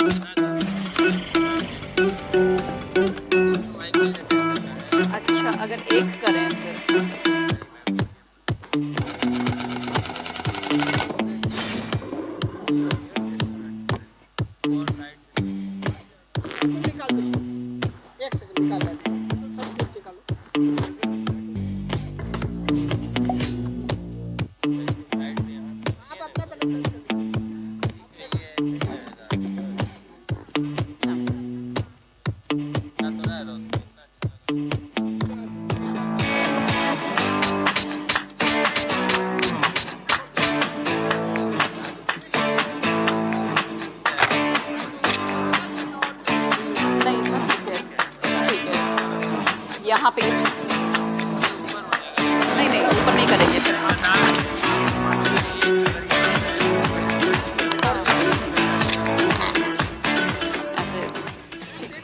अच्छा, अगर एक करें सिर्फ। निकाल दो, एक सेकंड निकाल लेते हैं, सब कुछ निकालो। आप अपना पहले सर्च कर नहीं इतना ठीक है, ठीक है। यहाँ पे नहीं नहीं, ऊपर नहीं करेंगे फिर। ऐसे ठीक है।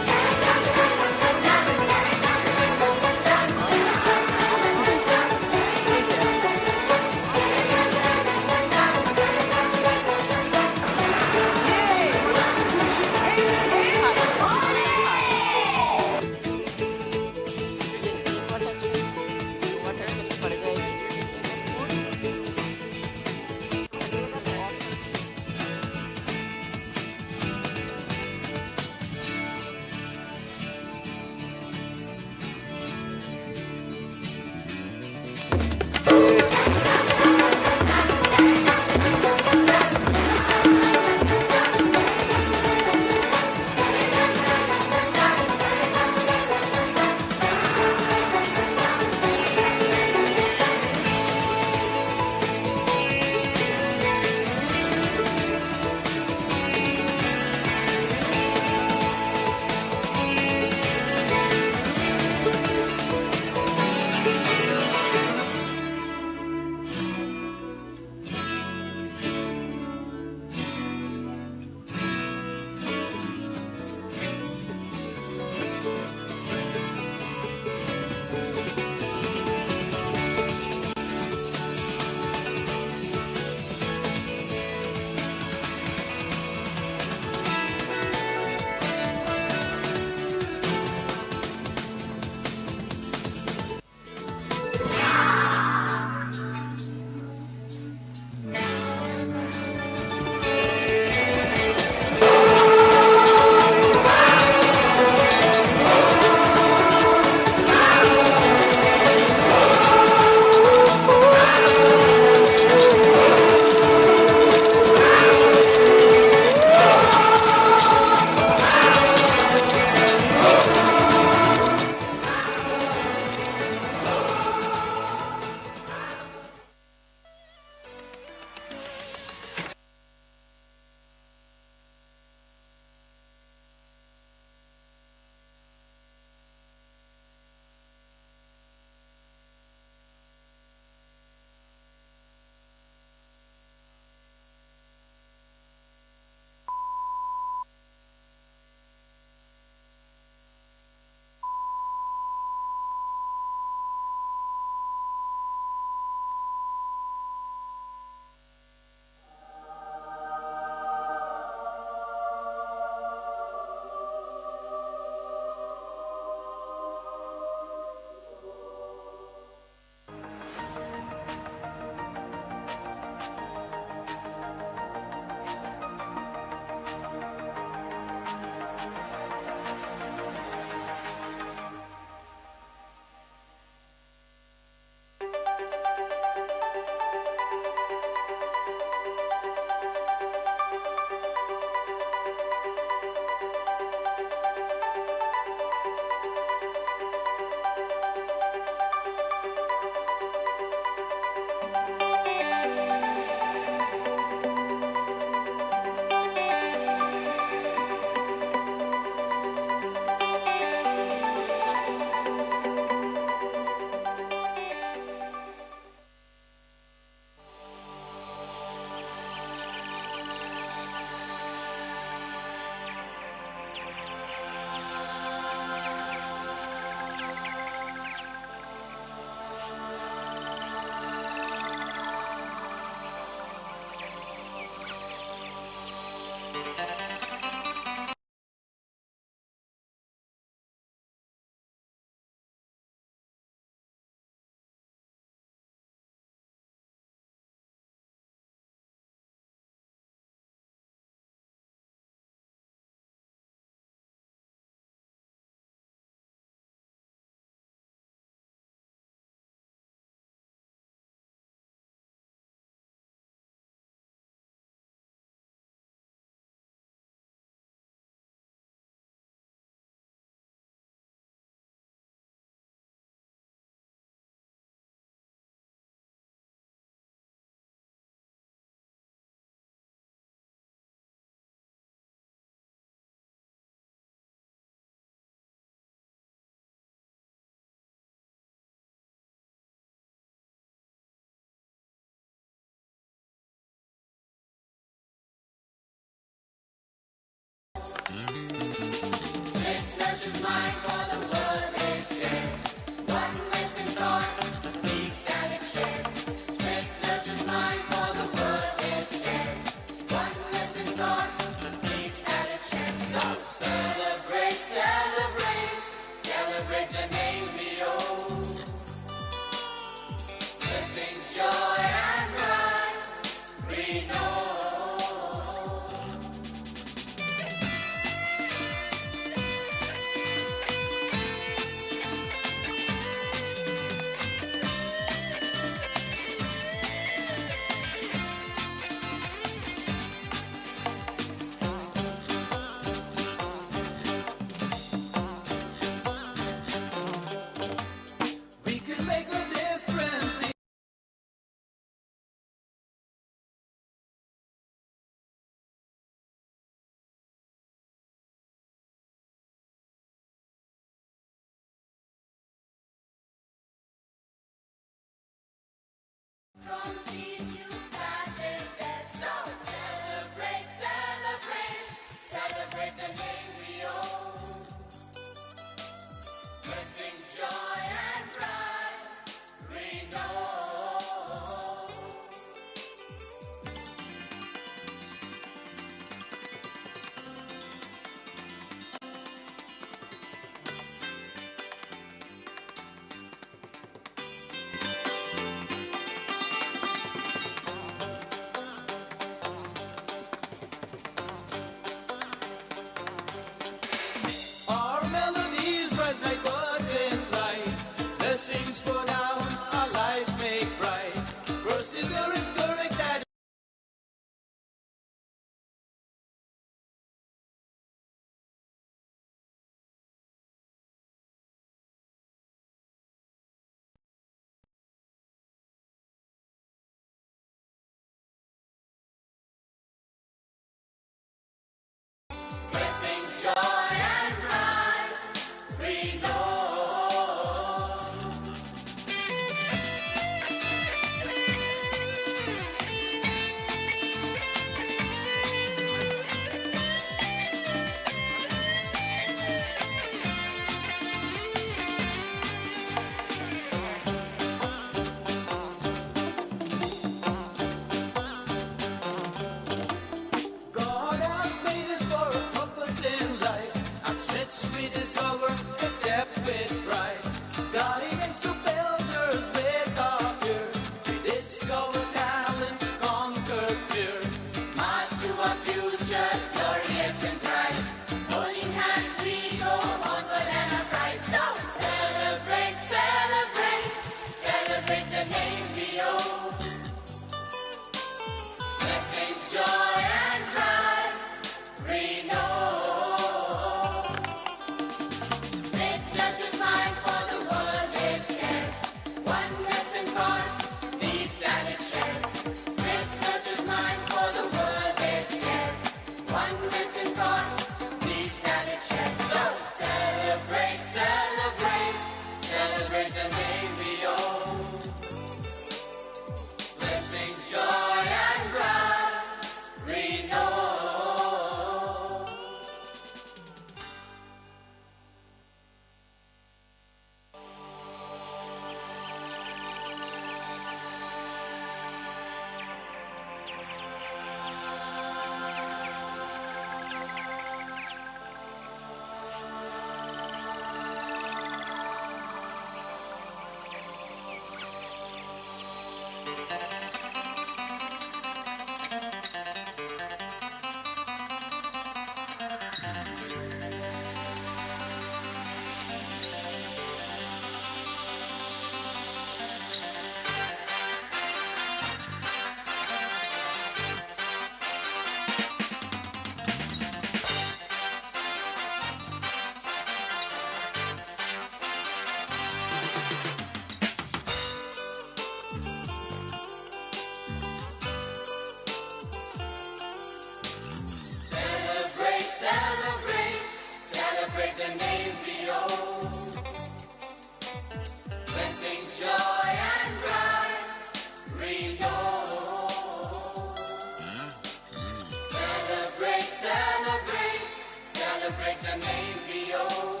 celebrate the name we own.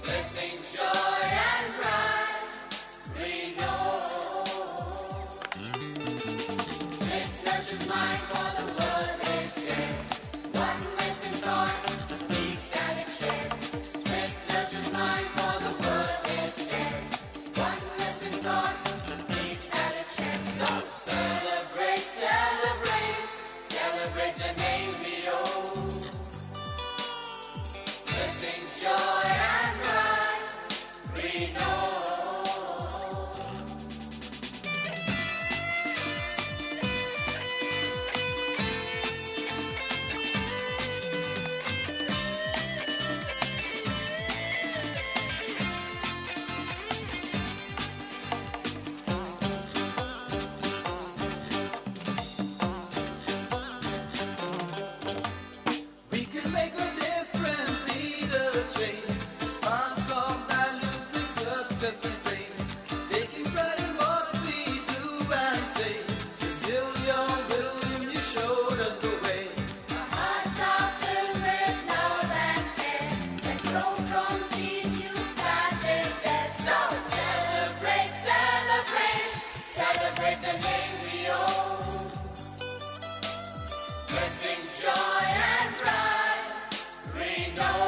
Blessings, joy, and pride we know. Let's nurture mind for the world is shared. One lesson thought, each and it shares. Let's nurture mind for the world is shared. One lesson thought, each and it shares. So celebrate, celebrate, celebrate the name we own. Blessings, joy, and pride we know. We can make a difference, lead a change. Spark of values bring success and fame. Taking pride in what we do and say. Cecilia William, you showed us the way. Our hearts are filled with love and care. And grow from seeds you planted there. So celebrate, celebrate, celebrate the name we own. Blessings, joy, and pride we know.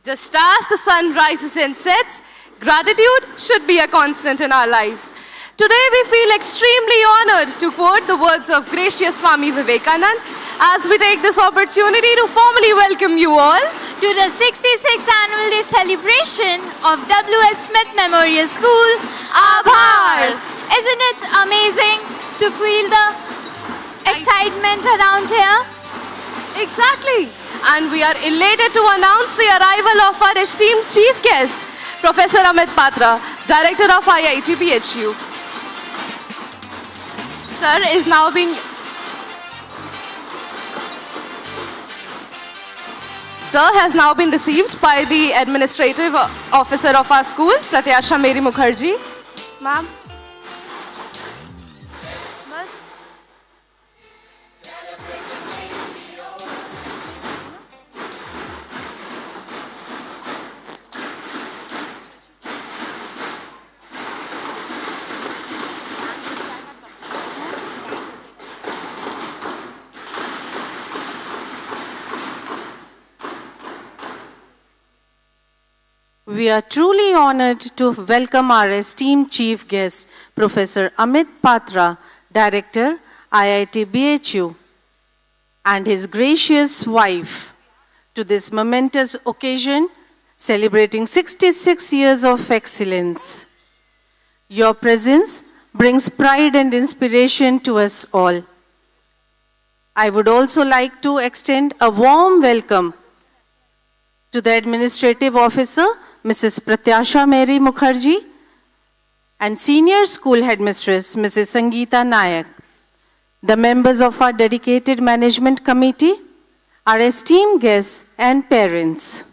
Just as the sun rises and sets, gratitude should be a constant in our lives. Today we feel extremely honored to quote the words of gracious Swami Vivekanand as we take this opportunity to formally welcome you all to the 66th annual day celebration of W.H. Smith Memorial School, Abhaar. Isn't it amazing to feel the excitement around here? Exactly. And we are elated to announce the arrival of our esteemed chief guest, Professor Amit Patra, Director of IIT BHU. Sir is now being Sir has now been received by the administrative officer of our school, Pratyasha Mary Mukherjee. Ma'am. We are truly honored to welcome our esteemed chief guest, Professor Amit Patra, Director, IIT BHU, and his gracious wife to this momentous occasion celebrating 66 years of excellence. Your presence brings pride and inspiration to us all. I would also like to extend a warm welcome to the administrative officer, Mrs. Pratyasha Mary Mukherjee, and Senior School Headmistress, Mrs. Sangeeta Nayak, the members of our dedicated management committee, our esteemed guests and parents.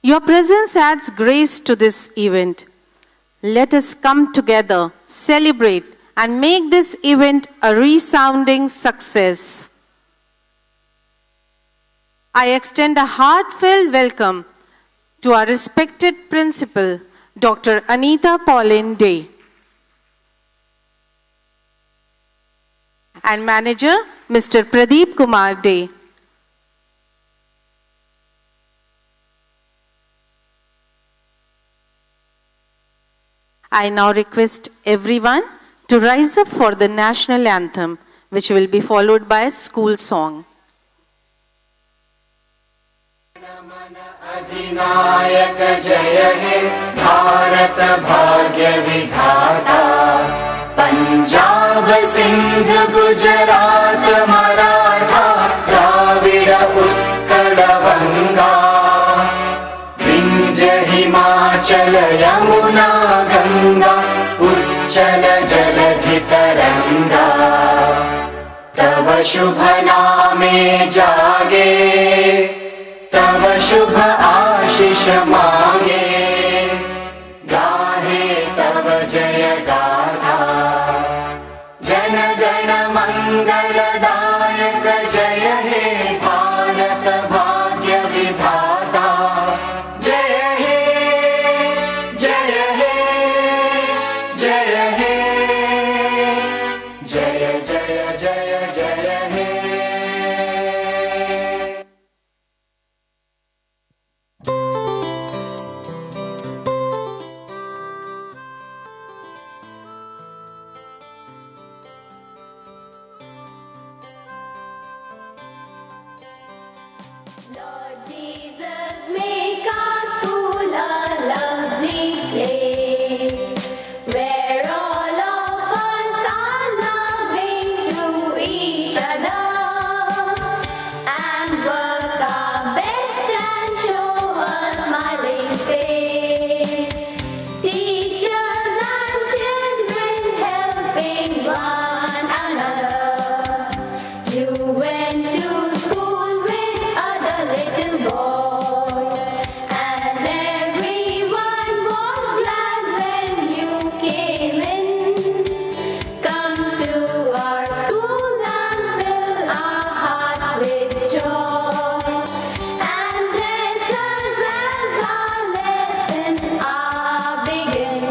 Your presence adds grace to this event. Let us come together, celebrate, and make this event a resounding success. I extend a heartfelt welcome to our respected principal, Dr. Anita Pauline Day, and manager, Mr. Pradeep Kumar Day. I now request everyone to rise up for the national anthem, which will be followed by a school song. अधिनायक जय हे भारत भाग्य विधाता पंजाब सिंध गुजरात मराठा द्राविड़ उत्कल गंगा विंध्य हिमाचल यमुना गंगा उच्चल जलधि तरंगा तव शुभ नामे जागे, तव शुभ आशीष मांगे, गाहे तव जय गाथा, जन गण मंगलदायक जय हे भारत भाग्य विधाता, जय हे जय हे जय हे, जय जय जय जय हे। Lord Jesus, make our school a lovely place, where all of us are loving to each other, and work our best and show a smiling face. Teachers and children helping one another. You went to school with other little boys, and everyone was glad when you came in. Come to our school and fill our hearts with joy, and bless us as our lessons are begin.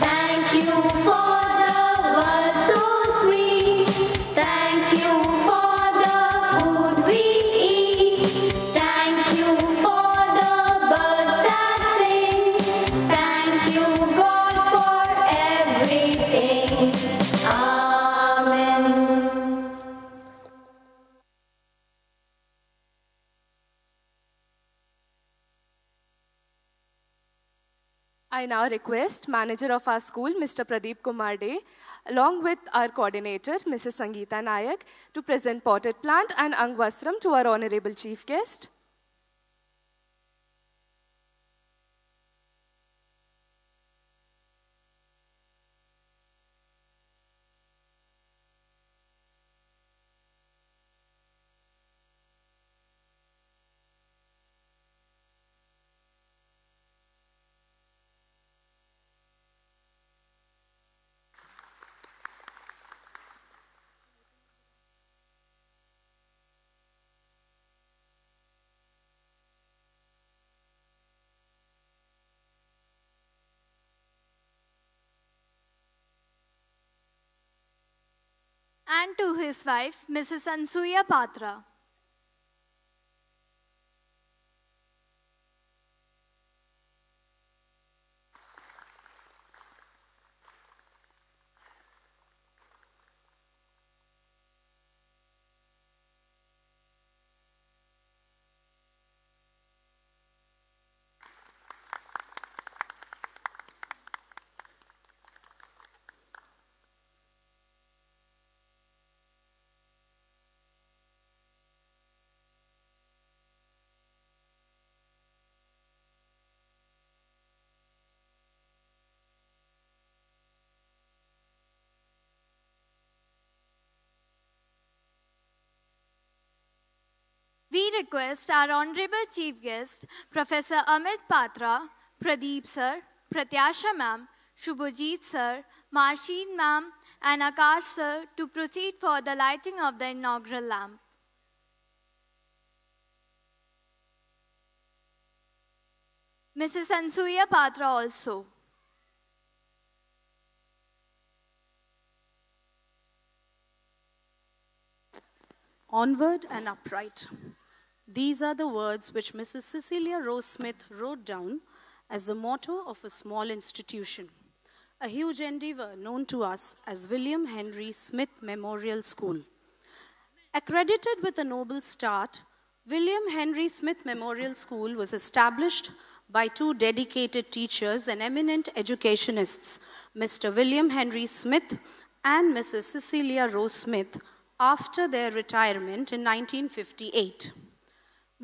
Thank you for the words so sweet. Thank you for the food we eat. Thank you for the birds that sing. Thank you, God, for everything. Amen. I now request manager of our school, Mr. Pradeep Kumar Dey, along with our coordinator, Mrs. Sangeeta Nayak, to present potted plant and Angvastram to our honorable chief guest. And to his wife, Mrs. Ansuya Patra. We request our Honorable Chief Guest, Professor Amit Patra, Pradeep Sir, Pratyasha Ma'am, Shubhajit Sir, Marsheen Ma'am, and Akash Sir to proceed for the lighting of the inaugural lamp. Mrs. Ansuya Patra also. Onward and upright. These are the words which Mrs. Cecilia Rose Smith wrote down as the motto of a small institution, a huge endeavor known to us as William Henry Smith Memorial School. Accredited with a noble start, William Henry Smith Memorial School was established by two dedicated teachers and eminent educationists, Mr. William Henry Smith and Mrs. Cecilia Rose Smith, after their retirement in 1958.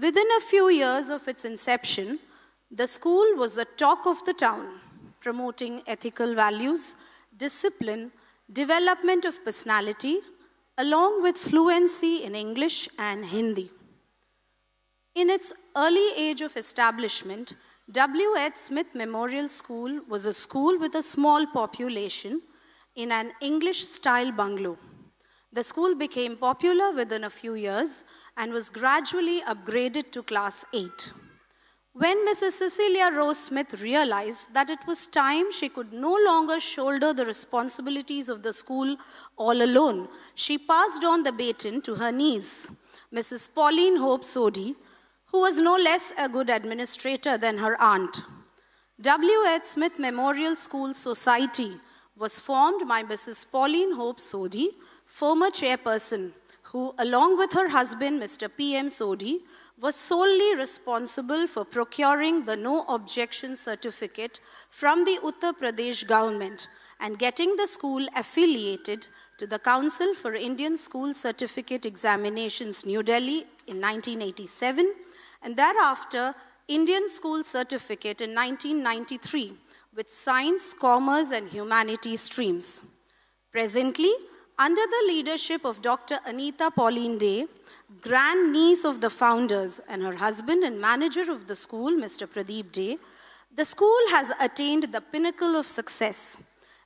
Within a few years of its inception, the school was the talk of the town, promoting ethical values, discipline, development of personality, along with fluency in English and Hindi. In its early age of establishment, W.H. Smith Memorial School was a school with a small population in an English-style bungalow. The school became popular within a few years and was gradually upgraded to Class 8. When Mrs. Cecilia Rose Smith realized that it was time she could no longer shoulder the responsibilities of the school all alone, she passed on the baton to her niece, Mrs. Pauline Hope Sodhi, who was no less a good administrator than her aunt. W.H. Smith Memorial School Society was formed by Mrs. Pauline Hope Sodhi, former chairperson, who, along with her husband, Mr. P.M. Sodhi, was solely responsible for procuring the no objection certificate from the Uttar Pradesh government and getting the school affiliated to the Council for Indian School Certificate Examinations, New Delhi in 1987, and thereafter Indian School Certificate in 1993 with Science, Commerce and Humanities streams. Presently, under the leadership of Dr. Anita Pauline Day, grandniece of the founders, and her husband and manager of the school, Mr. Pradeep Day, the school has attained the pinnacle of success.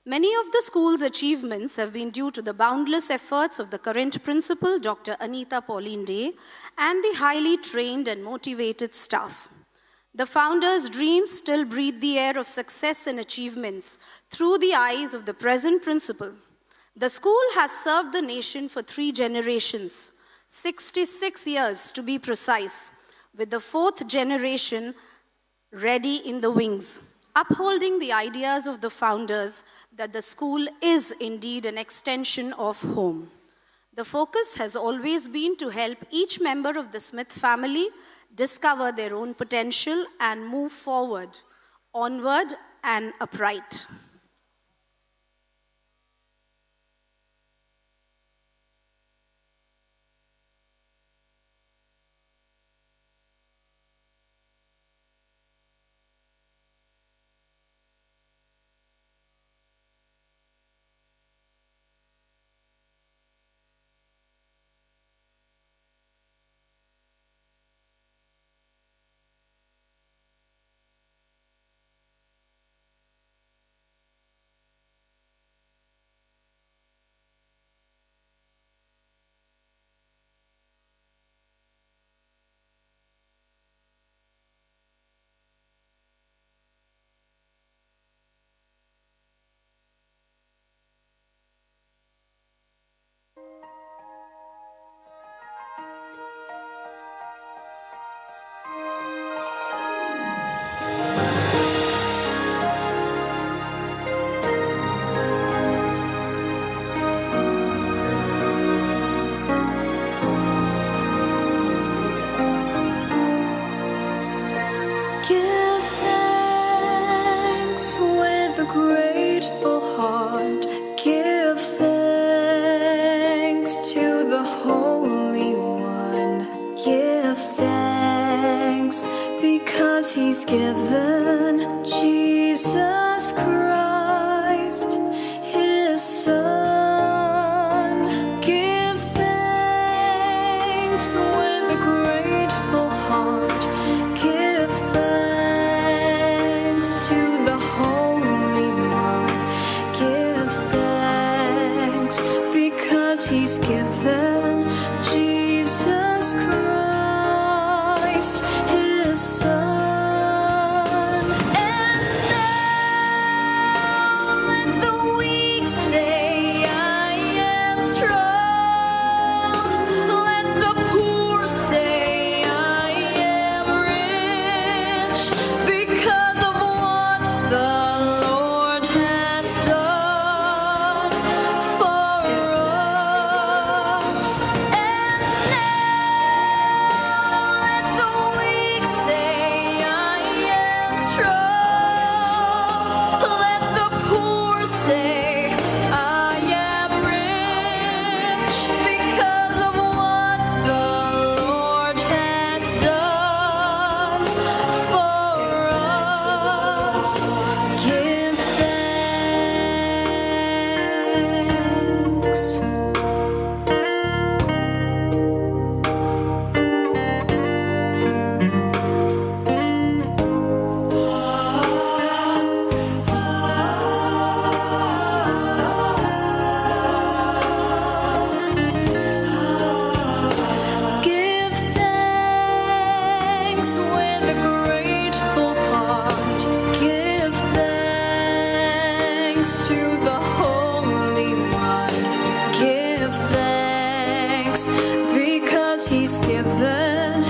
Many of the school's achievements have been due to the boundless efforts of the current principal, Dr. Anita Pauline Day, and the highly trained and motivated staff. The founders' dreams still breathe the air of success and achievements through the eyes of the present principal. The school has served the nation for 3 generations, 66 years to be precise, with the 4th generation ready in the wings, upholding the ideas of the founders that the school is indeed an extension of home. The focus has always been to help each member of the Smith family discover their own potential and move forward, onward and upright. Grateful heart, give thanks to the Holy One. Give thanks because He's given Jesus Christ, His Son. Give thanks with a grateful heart. Give thanks to the Holy One. Give thanks because He's given Jesus Christ, His Son. And now let the weak say, I am strong. Let the poor say, I am rich, because of what the Lord has done for us. to the Holy One. Give thanks because He's given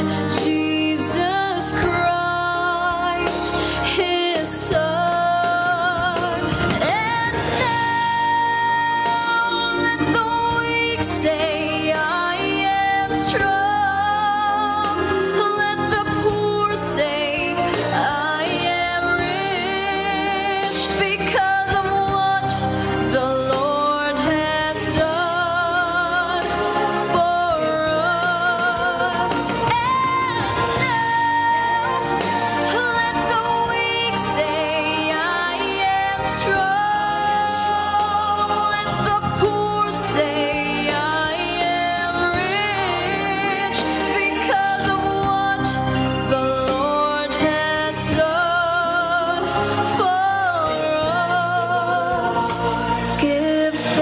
Jesus Christ, His Son. And now let the weak say, I am strong. Let the poor say, I am rich because of what the Lord has done for us. And now let the weak say, I am strong. Let the poor say, I am rich because of what the Lord has done for us. Give thanks.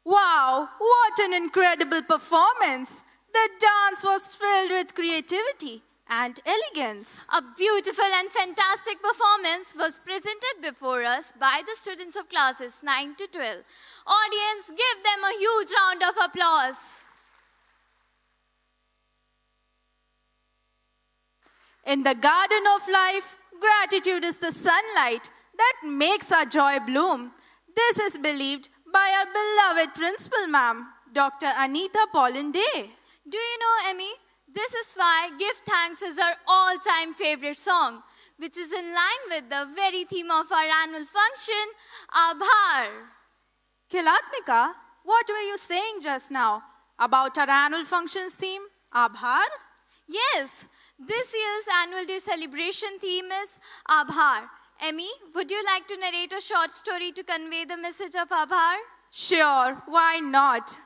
Wow, what an incredible performance! The dance was filled with creativity and elegance. A beautiful and fantastic performance was presented before us by the students of classes 9 to 12. Audience, give them a huge round of applause. In the garden of life, gratitude is the sunlight that makes our joy bloom. This is believed by our beloved principal ma'am, Dr. Anita Paulin Day. Do you know, Emmy? This is why Give Thanks is our all-time favorite song, which is in line with the very theme of our annual function, Abhaar. Kilatmika, what were you saying just now about our annual functions theme, Abhaar? Yes, this year's annual day celebration theme is Abhaar. Emmy, would you like to narrate a short story to convey the message of Abhaar? Sure, why not?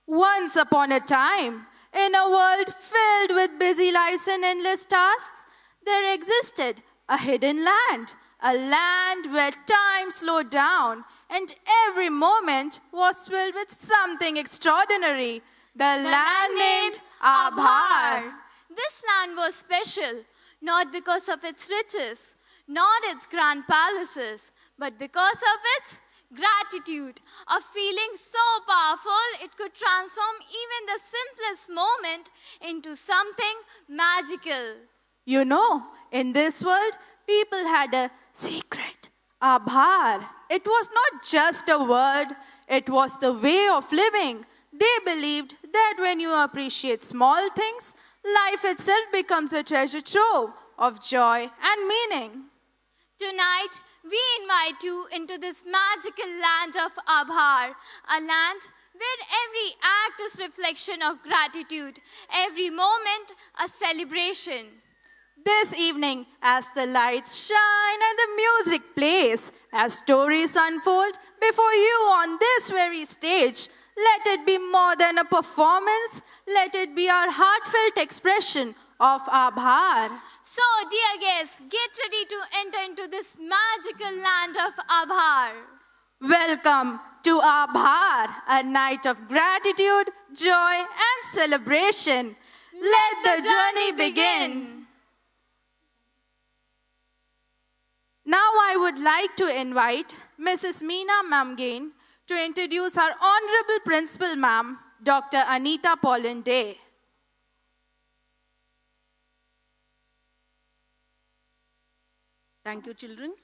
Once upon a time, in a world filled with busy lives and endless tasks, there existed a hidden land, a land where time slowed down and every moment was filled with something extraordinary. The land named Abhaar. This land was special, not because of its riches, not its grand palaces, but because of its gratitude, a feeling so powerful it could transform even the simplest moment into something magical. You know, in this world, people had a secret, Abhaar. It was not just a word, it was the way of living. They believed that when you appreciate small things, life itself becomes a treasure trove of joy and meaning. Tonight, we invite you into this magical land of Abhaar, a land where every act is reflection of gratitude, every moment a celebration. This evening, as the lights shine and the music plays, as stories unfold before you on this very stage, let it be more than a performance, let it be our heartfelt expression of Abhaar. So, dear guests, get ready to enter into this magical land of Abhaar. Welcome to Abhaar, a night of gratitude, joy, and celebration. Let the journey begin. Now I would like to invite Mrs. Meena Mamgain to introduce our Honorable Principal Ma'am, Dr. Anita Paulin Day. Thank you, children.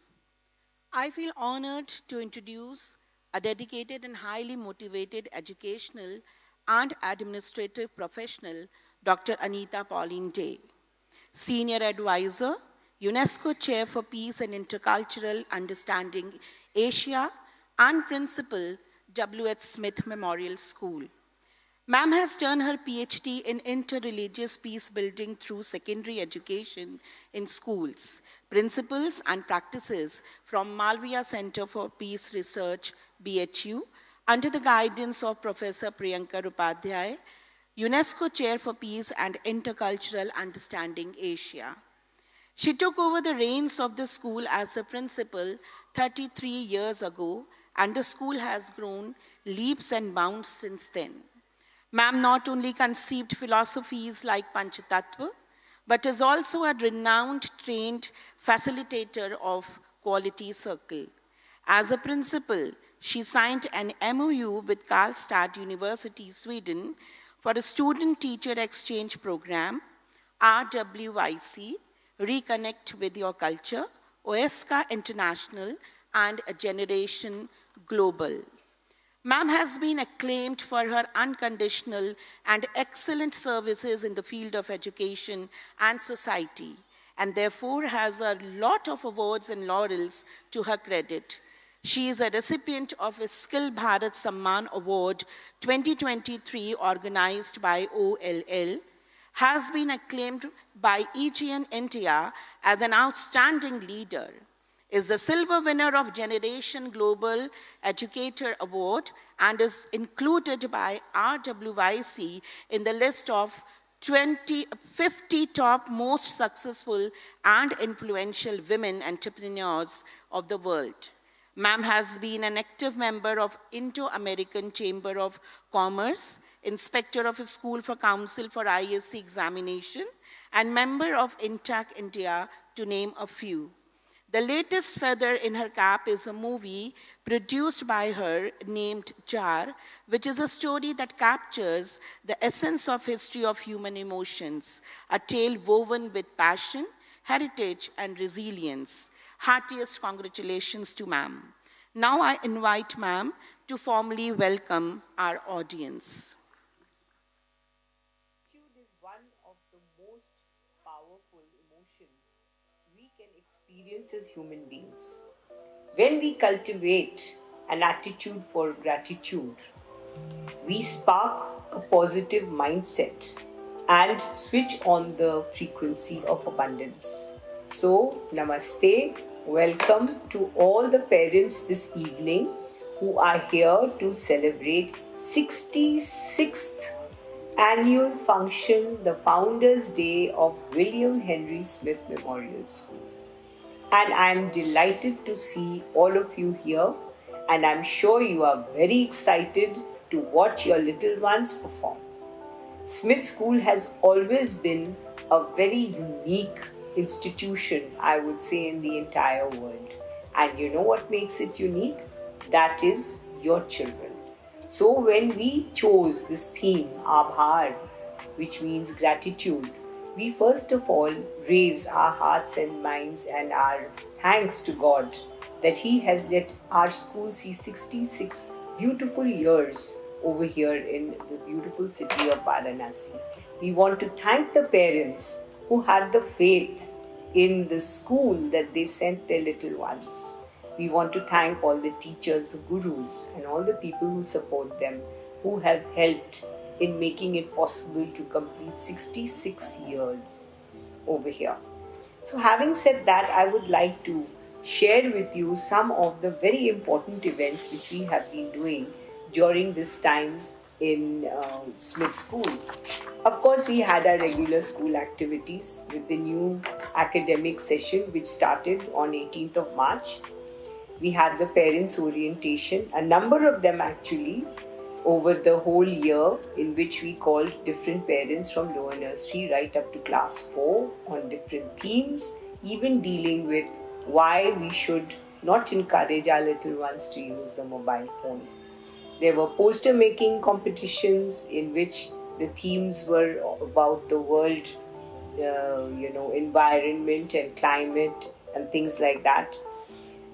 I feel honored to introduce a dedicated and highly motivated educational and administrative professional, Dr. Anita Pauline Day, Senior Advisor, UNESCO Chair for Peace and Intercultural Understanding, Asia, and Principal, W.H. Smith Memorial School. Ma'am has done her PhD in interreligious peace building through secondary education in schools, principles and practices from Malviya Center for Peace Research, BHU, Under the guidance of Professor Priyanka Upadhyay, UNESCO Chair for Peace and Intercultural Understanding Asia. She took over the reins of the school as the principal 33 years ago, and the school has grown leaps and bounds since then. Ma'am not only conceived philosophies like Panchatattva, but is also a renowned trained facilitator of Quality Circle. As a principal, she signed an MOU with Karlstad University, Sweden, for a student-teacher exchange program, RWIC, Reconnect with Your Culture, OESCA International, and A Generation Global. Ma'am has been acclaimed for her unconditional and excellent services in the field of education and society, and therefore has a lot of awards and laurels to her credit. She is a recipient of a Skill Bharat Samman Award 2023 organized by OLL, has been acclaimed by EGN India as an outstanding leader, is the silver winner of Generation Global Educator Award, and is included by RWIC in the list of 50 top most successful and influential women entrepreneurs of the world. Ma'am has been an active member of Indo-American Chamber of Commerce, inspector of a school for council for ISC examination, and member of INTAC India, to name a few. The latest feather in her cap is a movie produced by her named Jar, which is a story that captures the essence of history of human emotions, a tale woven with passion, heritage, and resilience. Heartiest congratulations to ma'am. Now I invite ma'am to formally welcome our audience. Gratitude is one of the most powerful emotions we can experience as human beings. When we cultivate an attitude for gratitude, we spark a positive mindset and switch on the frequency of abundance. So, namaste. Welcome to all the parents this evening who are here to celebrate 66th annual function, the Founders' Day of William Henry Smith Memorial School. And I'm delighted to see all of you here, and I'm sure you are very excited to watch your little ones perform. Smith School has always been a very unique institution, I would say, in the entire world. And you know what makes it unique? That is your children. So when we chose this theme, Abhaar, which means gratitude, we first of all raise our hearts and minds and our thanks to God that He has let our school see 66 beautiful years over here in the beautiful city of Varanasi. We want to thank the parents who had the faith in the school that they sent their little ones. We want to thank all the teachers, the gurus, and all the people who support them, who have helped in making it possible to complete 66 years over here. So having said that, I would like to share with you some of the very important events which we have been doing during this time in Smith School. Of course, we had our regular school activities with the new academic session which started on 18th of March. We had the parents' orientation, a number of them actually, over the whole year, in which we called different parents from lower nursery right up to class 4 on different themes, even dealing with why we should not encourage our little ones to use the mobile phone. There were poster making competitions in which the themes were about the world, environment and climate and things like that.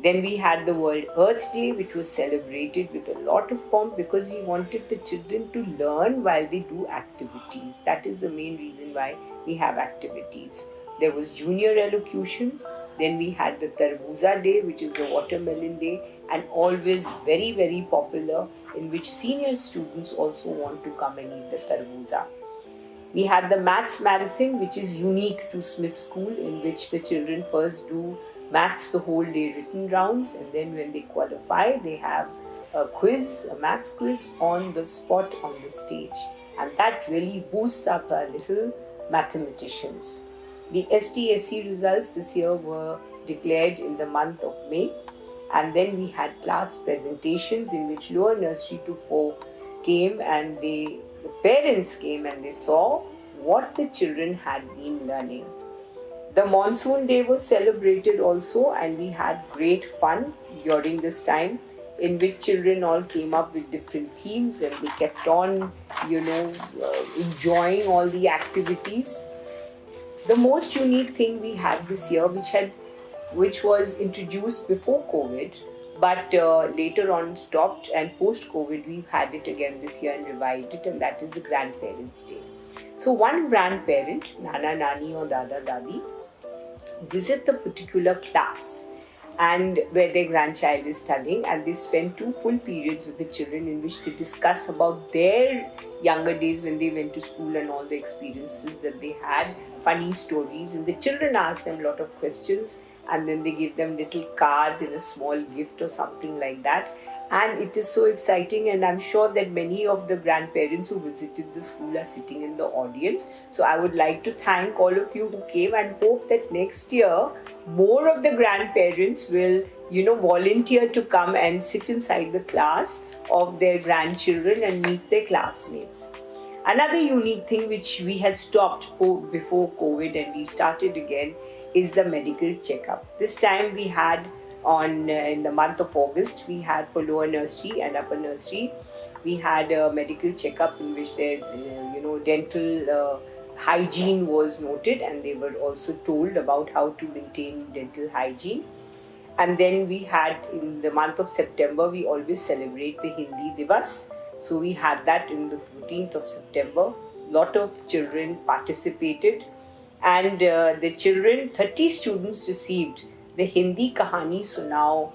Then we had the World Earth Day, which was celebrated with a lot of pomp because we wanted the children to learn while they do activities. That is the main reason why we have activities. There was Junior Elocution. Then we had the Tarbuza Day, which is the Watermelon Day, and always very, very popular, in which senior students also want to come and eat the Tarbuza. We had the Maths Marathon, which is unique to Smith School, in which the children first do maths the whole day written rounds, and then when they qualify, they have a quiz, a maths quiz on the spot on the stage. And that really boosts up our little mathematicians. The STSC results this year were declared in the month of May. And then we had class presentations in which lower nursery to 4 came, and the parents came and they saw what the children had been learning. The monsoon day was celebrated also, and we had great fun during this time, in which children all came up with different themes and they kept on, enjoying all the activities. The most unique thing we had this year, which was introduced before COVID, but later on stopped, and post-COVID we've had it again this year and revived it, and that is the Grandparents' Day. So one grandparent, Nana, Nani or Dada, Dadi, visit the particular class and where their grandchild is studying, and they spend 2 full periods with the children in which they discuss about their younger days when they went to school and all the experiences that they had, funny stories, and the children ask them a lot of questions, and then they give them little cards in a small gift or something like that. And it is so exciting, and I'm sure that many of the grandparents who visited the school are sitting in the audience. So I would like to thank all of you who came, and hope that next year more of the grandparents will, volunteer to come and sit inside the class of their grandchildren and meet their classmates. Another unique thing which we had stopped before COVID and we started again is the medical checkup. This time we had in the month of August, we had for lower nursery and upper nursery, we had a medical checkup in which their, dental hygiene was noted, and they were also told about how to maintain dental hygiene. And then we had, in the month of September, we always celebrate the Hindi Divas. So we had that in the 14th of September. Lot of children participated, and the children, 30 students received the Hindi Kahani Sunao,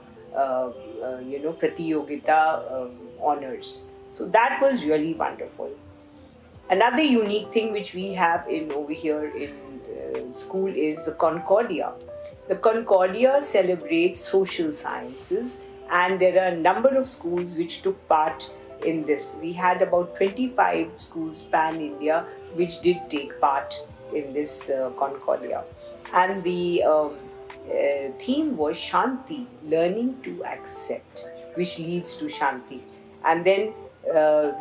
Pratiyogita honors. So that was really wonderful. Another unique thing which we have over here in school is the Concordia. The Concordia celebrates social sciences, and there are a number of schools which took part in this. We had about 25 schools pan-India which did take part in this Concordia. And the theme was Shanti, learning to accept, which leads to Shanti. And then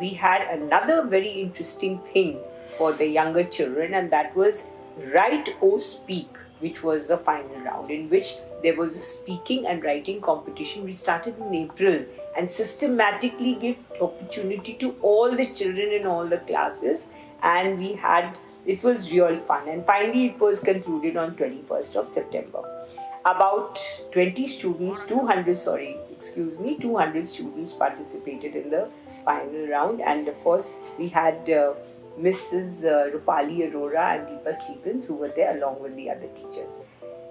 we had another very interesting thing for the younger children, and that was Write or Speak, which was the final round, in which there was a speaking and writing competition. We started in April and systematically gave opportunity to all the children in all the classes, and it was real fun. And finally it was concluded on 21st of September. About 200 students participated in the final round, and of course we had Mrs. Rupali Arora and Deepa Stevens who were there along with the other teachers.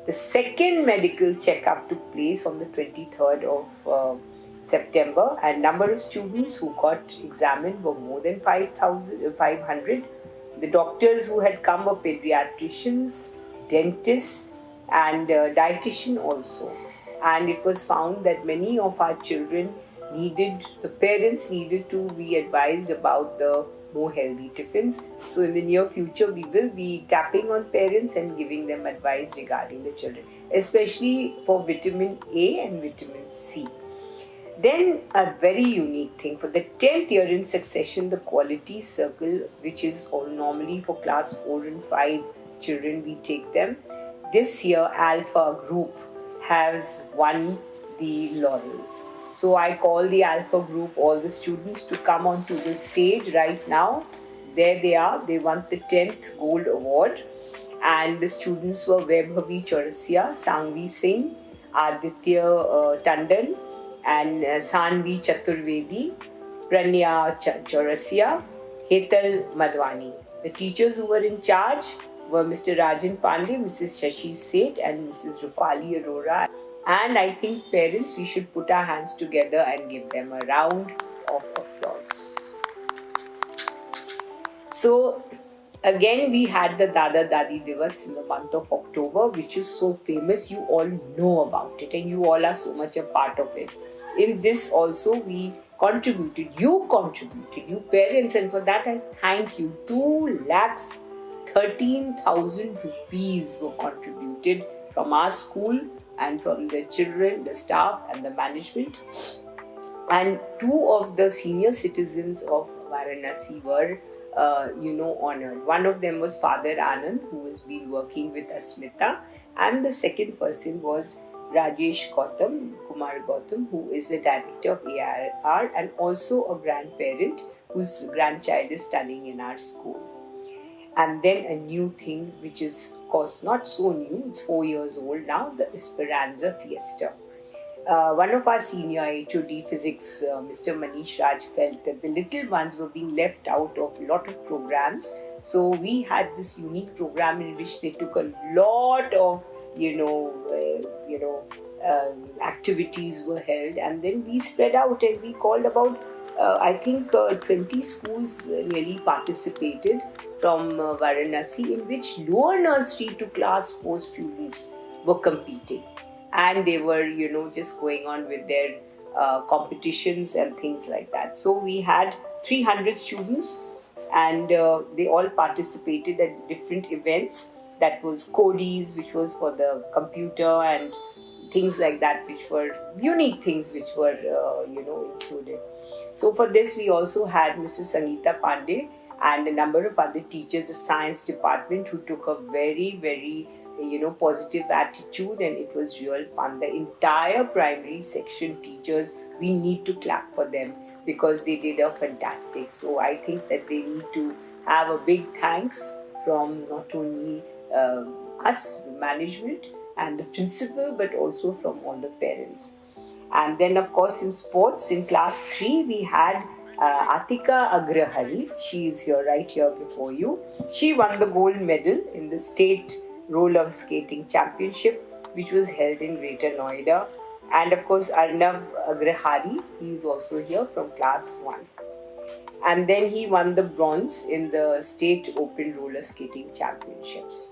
The second medical checkup took place on the 23rd of September, and number of students who got examined were more than 500. The doctors who had come were pediatricians, dentists, and dietitian also. And it was found that many of our children the parents needed to be advised about the more healthy tiffins. So in the near future, we will be tapping on parents and giving them advice regarding the children, especially for vitamin A and vitamin C. Then a very unique thing, for the 10th year in succession, the Quality Circle, which is all normally for class 4 and 5 children, we take them. This year, Alpha Group has won the laurels. So I call the Alpha Group, all the students, to come onto the stage right now. There they are. They won the 10th Gold Award. And the students were Vaibhavi Chaurasia, Sangvi Singh, Aditya Tandon, and Sanvi Chaturvedi, Pranya Chaurasia, Hetal Madhwani. The teachers who were in charge were Mr. Rajan Pandey, Mrs. Shashi Seth, and Mrs. Rupali Arora. And I think parents, we should put our hands together and give them a round of applause. So again, we had the Dada Dadi Divas in the month of October, which is so famous. You all know about it and you all are so much a part of it. in this also we contributed, you parents, and for that I thank you. 2,13,000 rupees were contributed from our school and from the children, the staff and the management. And two of the senior citizens of Varanasi were honored. One of them was Father Anand, who has been working with Asmita, and the second person was Rajesh Kumar Gautam, who is the director of ARR and also a grandparent whose grandchild is studying in our school. And then a new thing, which is of course not so new, it's 4 years old now, the Esperanza Fiesta. One of our senior HOD physics, Mr. Manish Raj, felt that the little ones were being left out of a lot of programs. So we had this unique program in which they took a lot of activities were held, and then we spread out and we called about 20 schools really participated from Varanasi, in which lower nursery to class 4 students were competing, and they were just going on with their competitions and things like that. So we had 300 students, and they all participated at different events. That was Codies, which was for the computer, and things like that, which were unique things which were included. So for this we also had Mrs. Sangeeta Pandey and a number of other teachers, the science department, who took a very, very positive attitude, and it was real fun. The entire primary section teachers, we need to clap for them because they did a fantastic. So I think that they need to have a big thanks from not only us, the management and the principal, but also from all the parents. And then of course in sports, in class 3 we had Atika Agrahari. She is here, right here before you. She won the gold medal in the state roller skating championship, which was held in Greater Noida. And of course Arnav Agrahari, he is also here from class 1. And then he won the bronze in the state open roller skating championships.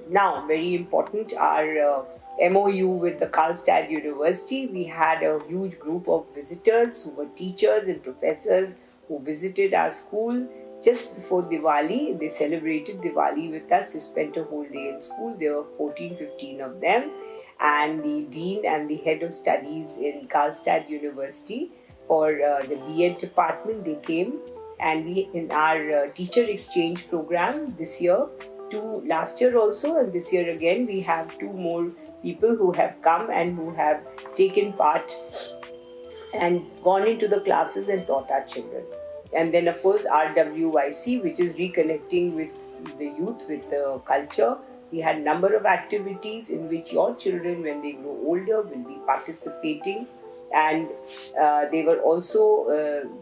Now, very important, our MOU with the Karlstad University. We had a huge group of visitors who were teachers and professors who visited our school just before Diwali. They celebrated Diwali with us. They spent a whole day in school. There were 15 of them. And the dean and the head of studies in Karlstad University for the B.Ed department, they came, and we in our teacher exchange program this year, last year also, and this year again, we have 2 more people who have come and who have taken part and gone into the classes and taught our children. And then of course RWYC, which is reconnecting with the youth, with the culture. We had a number of activities in which your children, when they grow older, will be participating. And they were also,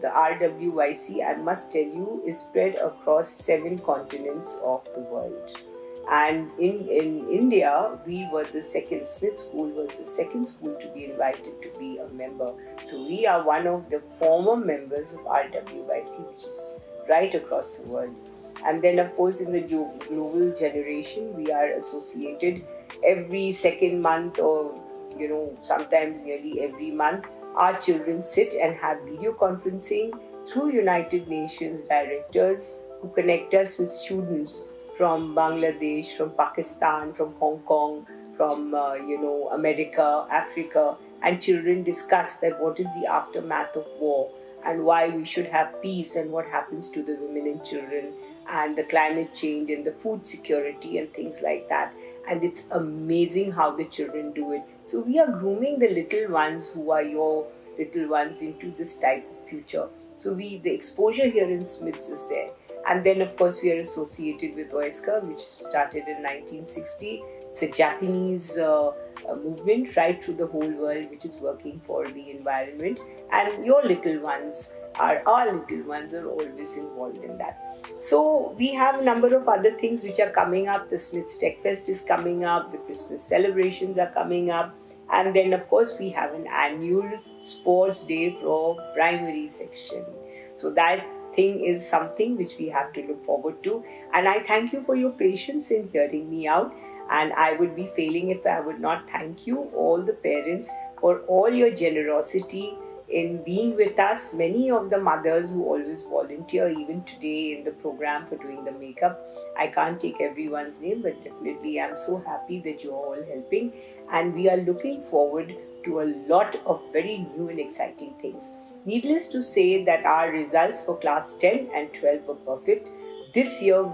the RWYC, I must tell you, is spread across 7 continents of the world. And in India, we were the second, Smith School was the second school to be invited to be a member. So we are one of the former members of RWYC, which is right across the world. And then of course in the global generation, we are associated every second month, or sometimes nearly every month. Our children sit and have video conferencing through United Nations directors who connect us with students from Bangladesh, from Pakistan, from Hong Kong, from America, Africa, and children discuss that what is the aftermath of war and why we should have peace and what happens to the women and children and the climate change and the food security and things like that. And it's amazing how the children do it. So we are grooming the little ones who are your little ones into this type of future. So the exposure here in Smiths is there. And then of course we are associated with OESCA, which started in 1960. It's a Japanese movement right through the whole world, which is working for the environment. And your little ones are, our little ones are always involved in that. So we have a number of other things which are coming up. The Smiths Tech Fest is coming up. The Christmas celebrations are coming up. And then of course we have an annual sports day for primary section. So that thing is something which we have to look forward to. And I thank you for your patience in hearing me out. And I would be failing if I would not thank you, all the parents, for for all your generosity in being with us. Many of the mothers who always volunteer, even today in the program for doing the makeup. I can't take everyone's name, but definitely I'm so happy that you're all helping. And we are looking forward to a lot of very new and exciting things. Needless to say that our results for class 10 and 12 were perfect. This year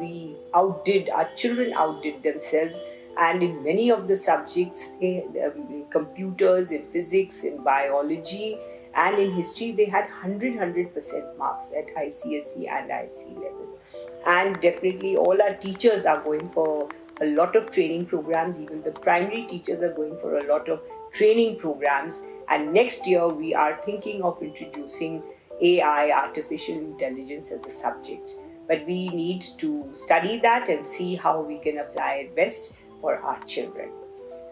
our children outdid themselves, and in many of the subjects, in computers, in physics, in biology, and in history, they had 100% marks at ICSE and IC level. And definitely all our teachers are going for a lot of training programs. Even the primary teachers are going for a lot of training programs. And next year, we are thinking of introducing AI, artificial intelligence, as a subject. But we need to study that and see how we can apply it best for our children.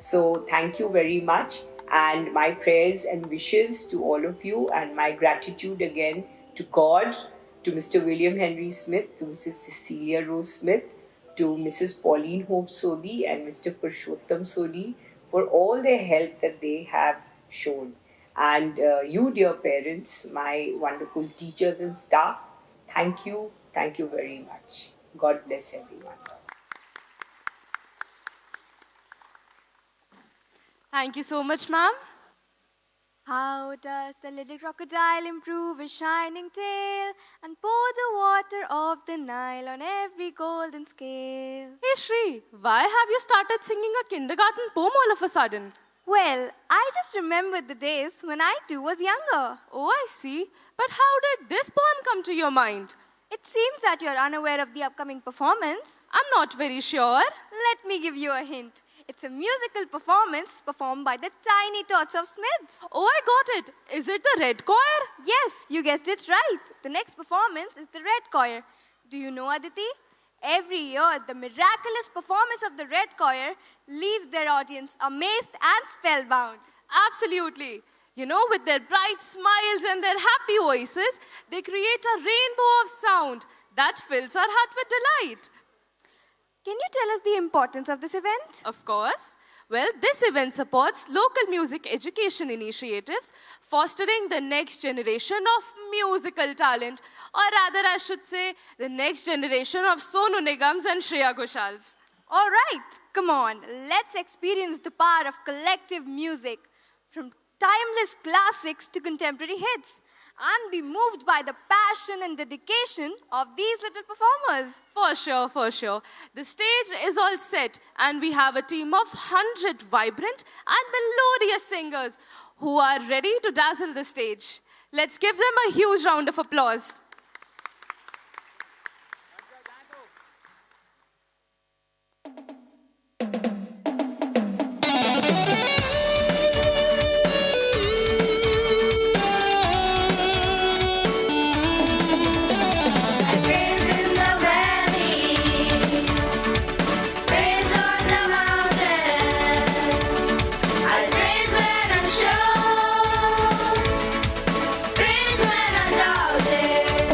So thank you very much. And my prayers and wishes to all of you, and my gratitude again to God, to Mr. William Henry Smith, to Mrs. Cecilia Rose Smith, to Mrs. Pauline Hope Sodhi and Mr. Purushottam Sodhi for all their help that they have shown. And you, dear parents, my wonderful teachers and staff, thank you very much. God bless everyone. Thank you so much, ma'am. How does the little crocodile improve his shining tail and pour the water of the Nile on every golden scale? Hey Shri, why have you started singing a kindergarten poem all of a sudden? Well, I just remembered the days when I too was younger. Oh, I see. But how did this poem come to your mind? It seems that you're unaware of the upcoming performance. I'm not very sure. Let me give you a hint. It's a musical performance performed by the Tiny Tots of Smiths. Oh, I got it. Is it the Red Choir? Yes, you guessed it right. The next performance is the Red Choir. Do you know, Aditi? Every year, the miraculous performance of the Red Choir leaves their audience amazed and spellbound. Absolutely. You know, with their bright smiles and their happy voices, they create a rainbow of sound that fills our heart with delight. Can you tell us the importance of this event? Of course. Well, this event supports local music education initiatives, fostering the next generation of musical talent, or rather I should say, the next generation of Sonu Nigams and Shreya Ghoshals. All right, come on, let's experience the power of collective music, from timeless classics to contemporary hits, and be moved by the passion and dedication of these little performers. For sure, for sure. The stage is all set, and we have a team of 100 vibrant and melodious singers who are ready to dazzle the stage. Let's give them a huge round of applause. Praise when undoubted.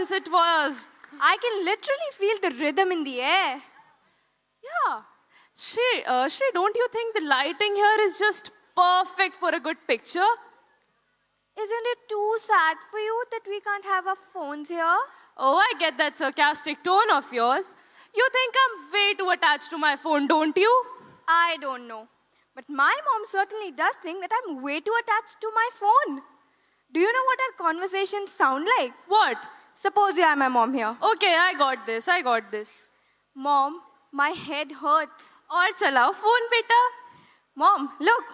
performance it was. I can literally feel the rhythm in the air. Yeah. Shri, don't you think the lighting here is just perfect for a good picture? Isn't it too sad for you that we can't have our phones here? Oh, I get that sarcastic tone of yours. You think I'm way too attached to my phone, don't you? I don't know. But my mom certainly does think that I'm way too attached to my phone. Do you know what our conversations sound like? What? Suppose you are my mom here. Okay, I got this. Mom, my head hurts. और चलाओ phone बेटा. Mom, look,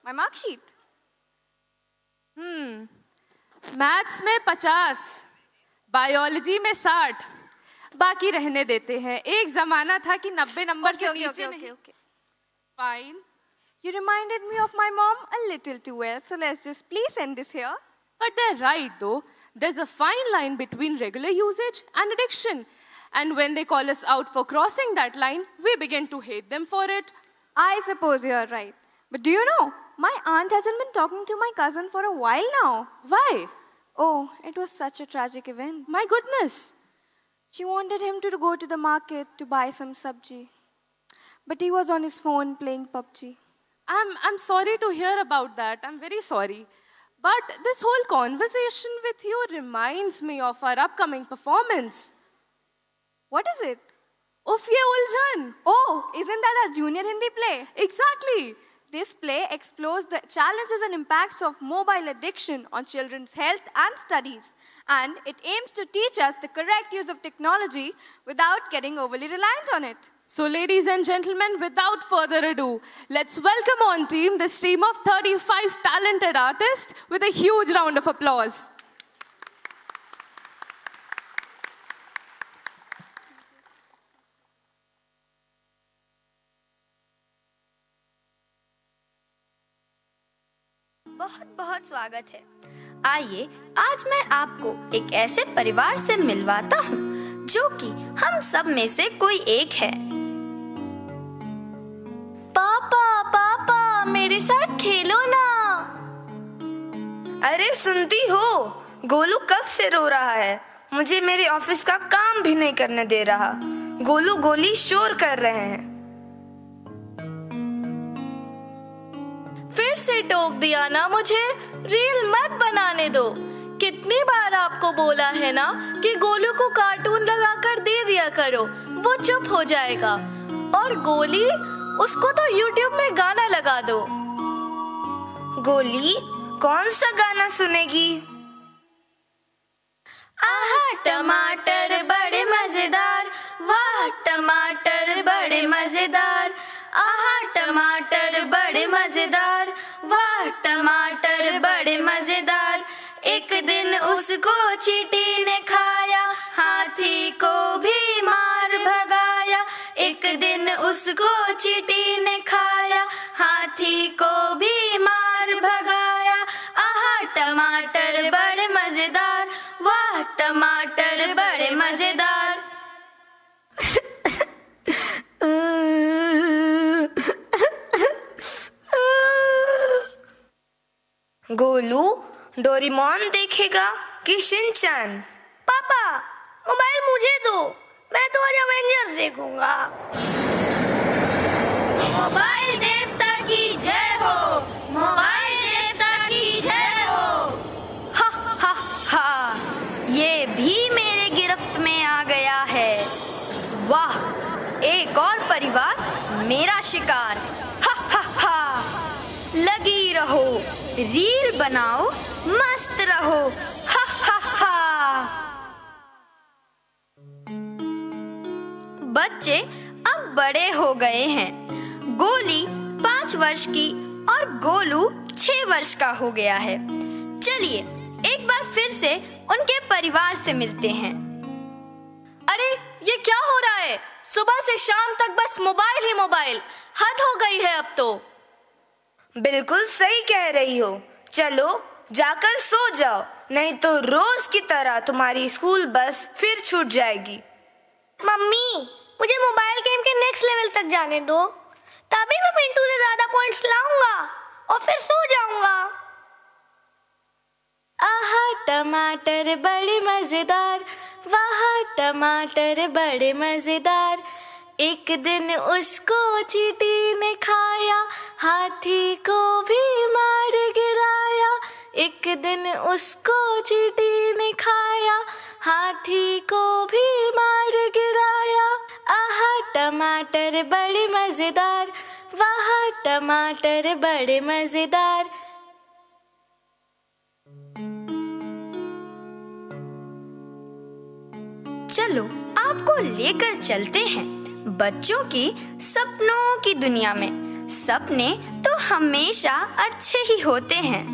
my mark sheet. Maths में 50, biology में 60, बाकी रहने देते हैं. एक जमाना था कि 90 नंबर से नीचे नहीं. Fine. You reminded me of my mom a little too well, so let's just please end this here. But they're right though. There's a fine line between regular usage and addiction. And when they call us out for crossing that line, we begin to hate them for it. I suppose you're right. But do you know, my aunt hasn't been talking to my cousin for a while now. Why? Oh, it was such a tragic event. My goodness. She wanted him to go to the market to buy some sabji. But he was on his phone playing PUBG. I'm sorry to hear about that. I'm very sorry. But this whole conversation with you reminds me of our upcoming performance. What is it? Uff Ye Uljan. Oh, isn't that our junior Hindi play? Exactly. This play explores the challenges and impacts of mobile addiction on children's health and studies. And it aims to teach us the correct use of technology without getting overly reliant on it. So ladies and gentlemen, without further ado, let's welcome on team this team of 35 talented artists with a huge round of applause. बहुत बहुत स्वागत है. आइए आज मैं आपको एक ऐसे परिवार से मिलवाता हूँ जो कि हम सब में से कोई एक है. पापा पापा मेरे साथ खेलो ना. अरे सुनती हो, गोलू कब से रो रहा है. मुझे मेरे ऑफिस का काम भी नहीं करने दे रहा. गोलू गोली शोर कर रहे हैं. फिर से टोक दिया ना मुझे. रील मत बनाने दो. कितनी बार आपको बोला है ना कि गोलू को कार्टून लगाकर दे दिया करो, वो चुप हो जाएगा. और गोली, उसको तो YouTube में गाना लगा दो. गोली कौन सा गाना सुनेगी. आहा टमाटर बड़े मजेदार, वाह टमाटर बड़े मजेदार. आहा टमाटर बड़े मजेदार, वाह टमाटर बड़े मजेदार. एक दिन उसको चींटी ने खाया, हाथी को भी मार भगाया. एक दिन उसको चींटी ने खाया, हाथी को भी मार भगाया. आहा टमाटर बड़े मजेदार, वाह टमाटर बड़े मजेदार. गोलू डोरेमोन देखेगा कि शिनचैन. पापा मोबाइल मुझे दो, मैं तो आज एवेंजर्स देखूंगा. मोबाइल देवता की जय हो, मोबाइल देवता की जय हो. हा हा हा, ये भी मेरे गिरफ्त में आ गया है. वाह, एक और परिवार मेरा शिकार. हा हा हा. लगी रहो, रील बनाओ, मस्त रहो. हा हा हा. बच्चे अब बड़े हो गए हैं. गोली 5 वर्ष की और गोलू 6 वर्ष का हो गया है. चलिए एक बार फिर से उनके परिवार से मिलते हैं. अरे ये क्या हो रहा है. सुबह से शाम तक बस मोबाइल ही मोबाइल. हद हो गई है अब तो. बिल्कुल सही कह रही हो. चलो जाकर सो जाओ, नहीं तो रोज की तरह तुम्हारी स्कूल बस फिर छूट जाएगी. मम्मी मुझे मोबाइल गेम के नेक्स्ट लेवल तक जाने दो, तभी मैं पिंटू से ज्यादा पॉइंट्स लाऊंगा और फिर सो जाऊंगा. आहा टमाटर बड़े मजेदार, वह टमाटर बड़े मजेदार। एक दिन उसको चींटी ने खाया, हाथी को भी मार गिराया। एक दिन उसको चींटी ने खाया, हाथी को भी मार गिराया। आह टमाटर बड़े मजेदार, वाह टमाटर बड़े मजेदार। चलो आपको लेकर चलते हैं बच्चों की सपनों की दुनिया में। सपने तो हमेशा अच्छे ही होते हैं।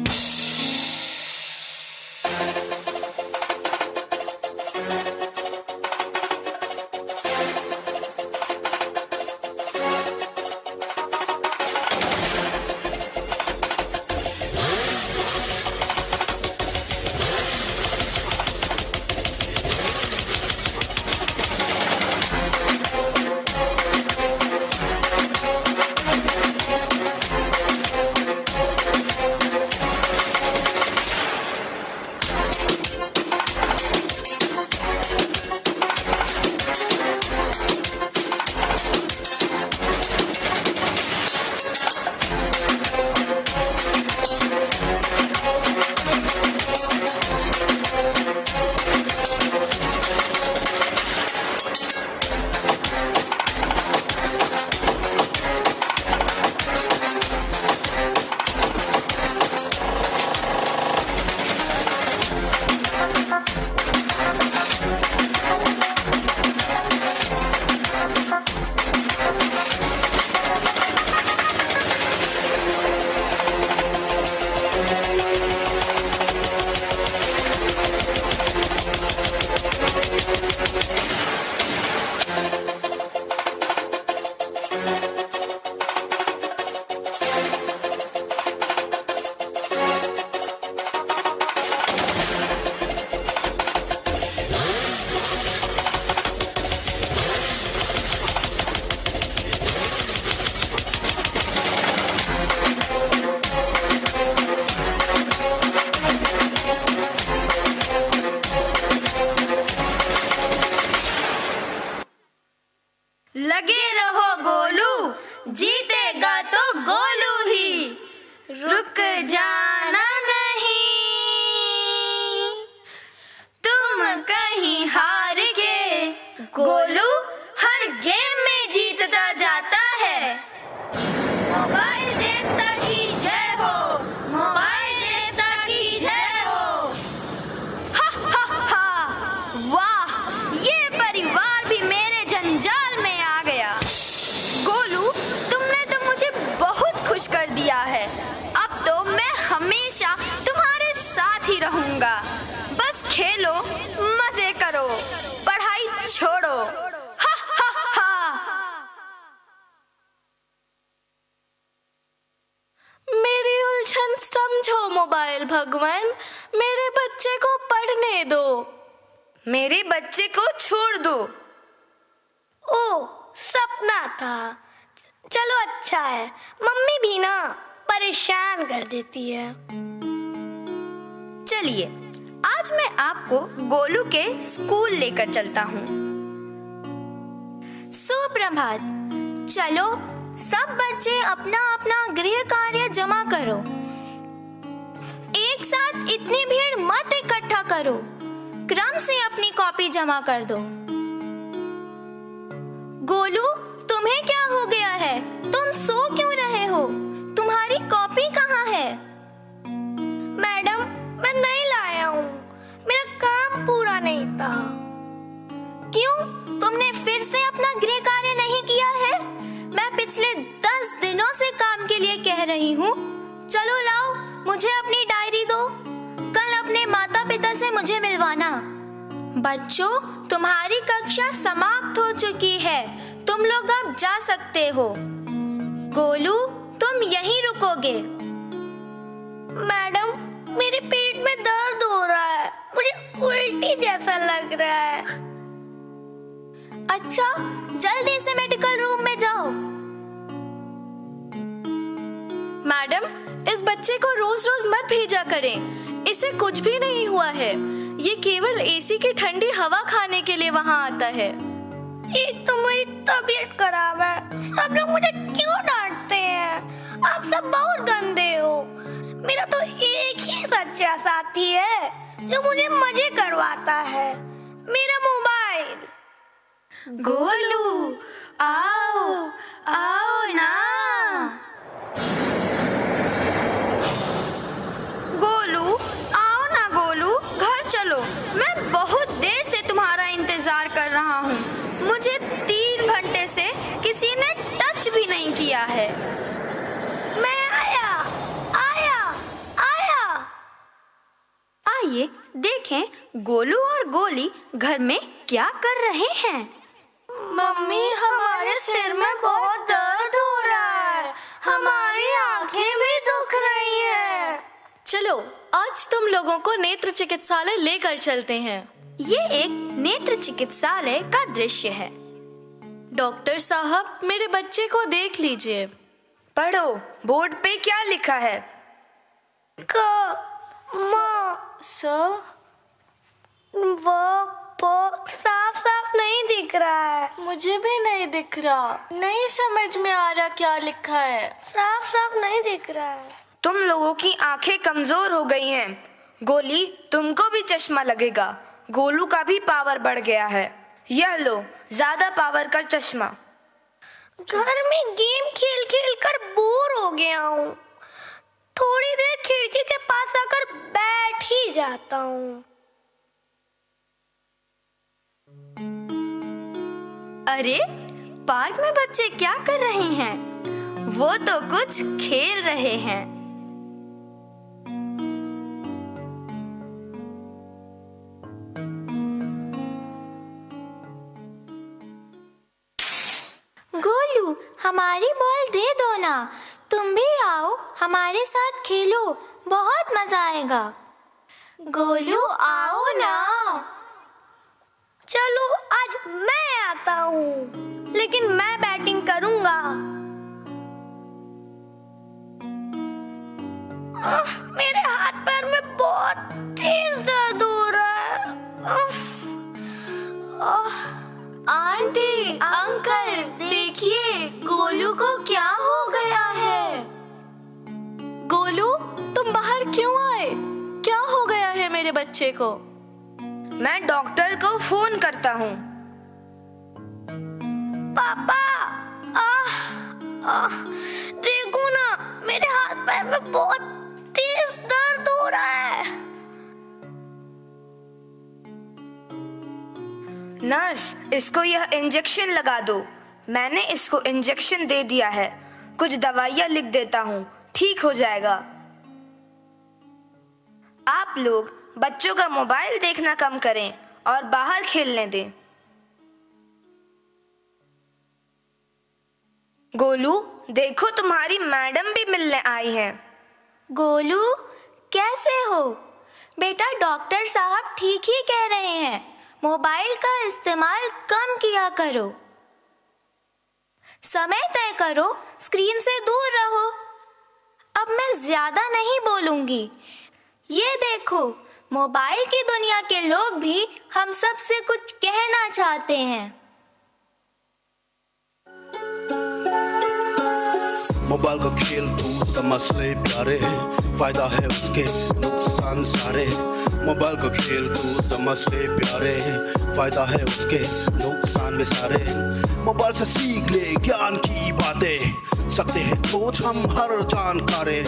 लगे रहो गोलू, जीतेगा तो गोलू ही, रुक जाना नहीं तुम कहीं हार के। गोलू हर गेम में जीतता जाता है। मोबाइल देवता की जय हो, मोबाइल देवता की जय हो। हा हा हा, वाह ये परिवार भी मेरे जंजाल में आ गया। गोलू तुमने तो मुझे बहुत खुश कर दिया है। अब तो मैं हमेशा तुम्हारे साथ ही रहूंगा। बस खेलो, मजे करो, पढ़ाई छोड़ो। हा हा हा। मेरी उलझन समझो मोबाइल भगवान, मेरे बच्चे को पढ़ने दो। मेरे बच्चे को छोड़ दो। ओ सपना था, चलो अच्छा है। मम्मी भी ना परेशान कर देती है। चलिए आज मैं आपको गोलू के स्कूल लेकर चलता हूँ। सुप्रभात। चलो सब बच्चे अपना अपना गृह कार्य जमा करो। एक साथ इतनी भीड़ मत इकट्ठा करो, क्रम से अपनी कॉपी जमा कर दो। गोलू तुम्हें क्या हो गया है? तुम सो क्यों रहे हो? तुम्हारी कॉपी कहाँ है? मैडम मैं नहीं लाया हूँ, मेरा काम पूरा नहीं था। क्यों? तुमने फिर से अपना गृह कार्य नहीं किया है? मैं पिछले 10 दिनों से काम के लिए कह रही हूँ। चलो लाओ, मुझे अपनी डायरी दो। कल अपने माता पिता से मुझे मिलवाना। बच्चों तुम्हारी कक्षा समाप्त हो चुकी है, तुम लोग अब जा सकते हो। गोलू तुम यहीं रुकोगे। मैडम मेरे पेट में दर्द हो रहा है, मुझे उल्टी जैसा लग रहा है। अच्छा जल्दी से मेडिकल रूम में जाओ। मैडम इस बच्चे को रोज रोज मत भेजा करें, इसे कुछ भी नहीं हुआ है। ये केवल एसी की ठंडी हवा खाने के लिए वहाँ आता है। एक तो मेरी तबीयत खराब है, सब लोग मुझे क्यों डांटते हैं? आप सब बहुत गंदे हो। मेरा तो एक ही सच्चा साथी है जो मुझे मजे करवाता है, मेरा मोबाइल। गोलू आओ आओ ना। गोलू आओ ना गोलू, घर चलो। मैं बहुत देर से तुम्हारा इंतजार कर रहा हूँ। मुझे 3 घंटे से किसी ने टच भी नहीं किया है। मैं आया आया आया। आइए देखें गोलू और गोली घर में क्या कर रहे हैं। मम्मी हमारे सिर में बहुत दर्द हो रहा है, हमारी आंखें भी दुख रही हैं। चलो आज तुम लोगों को नेत्र चिकित्सालय लेकर चलते हैं। ये एक नेत्र चिकित्सालय का दृश्य है। डॉक्टर साहब मेरे बच्चे को देख लीजिए। पढ़ो बोर्ड पे क्या लिखा है। क साफ साफ नहीं दिख रहा है। मुझे भी नहीं दिख रहा, नहीं समझ में आ रहा क्या लिखा है। साफ साफ नहीं दिख रहा है। तुम लोगों की आंखें कमजोर हो गई हैं। गोली तुमको भी चश्मा लगेगा। गोलू का भी पावर बढ़ गया है। यह लो ज्यादा पावर का चश्मा। घर में गेम खेल खेल कर बोर हो गया हूँ। थोड़ी देर खिड़की के पास आकर बैठ ही जाता हूँ। अरे पार्क में बच्चे क्या कर रहे हैं? वो तो कुछ खेल रहे हैं। गोलू हमारी बॉल दे दो ना, तुम भी आओ हमारे साथ खेलो, बहुत मजा आएगा। गोलू आओ ना। चलो आज मैं आता हूँ, लेकिन मैं बैटिंग करूंगा। मेरे हाथ पैर में बहुत तेज दर्द हो रहा है। आंटी अंकल देखिए गोलू को क्या हो गया है। गोलू तुम बाहर क्यों आए? क्या हो गया है मेरे बच्चे को? मैं डॉक्टर को फोन करता हूँ। पापा देखो ना, मेरे हाथ पैर में बहुत तेज दर्द हो रहा है। नर्स इसको यह इंजेक्शन लगा दो। मैंने इसको इंजेक्शन दे दिया है। कुछ दवाइयाँ लिख देता हूँ, ठीक हो जाएगा। आप लोग बच्चों का मोबाइल देखना कम करें और बाहर खेलने दें। गोलू देखो तुम्हारी मैडम भी मिलने आई हैं। गोलू कैसे हो? बेटा डॉक्टर साहब ठीक ही कह रहे हैं, मोबाइल का इस्तेमाल कम किया करो। समय तय करो, स्क्रीन से दूर रहो। अब मैं ज्यादा नहीं बोलूंगी। ये देखो मोबाइल की दुनिया के लोग भी हम सब से कुछ कहना चाहते हैं। मोबाइल का खेल तू समझ ले प्यारे, फायदा है उसके नुकसान सारे। मोबाइल का खेल तू समझ ले प्यारे, फायदा है उसके नुकसान भी सारे। मोबाइल से सीख ले ज्ञान की बातें, सकते हैं सोच हम हर जानकारे।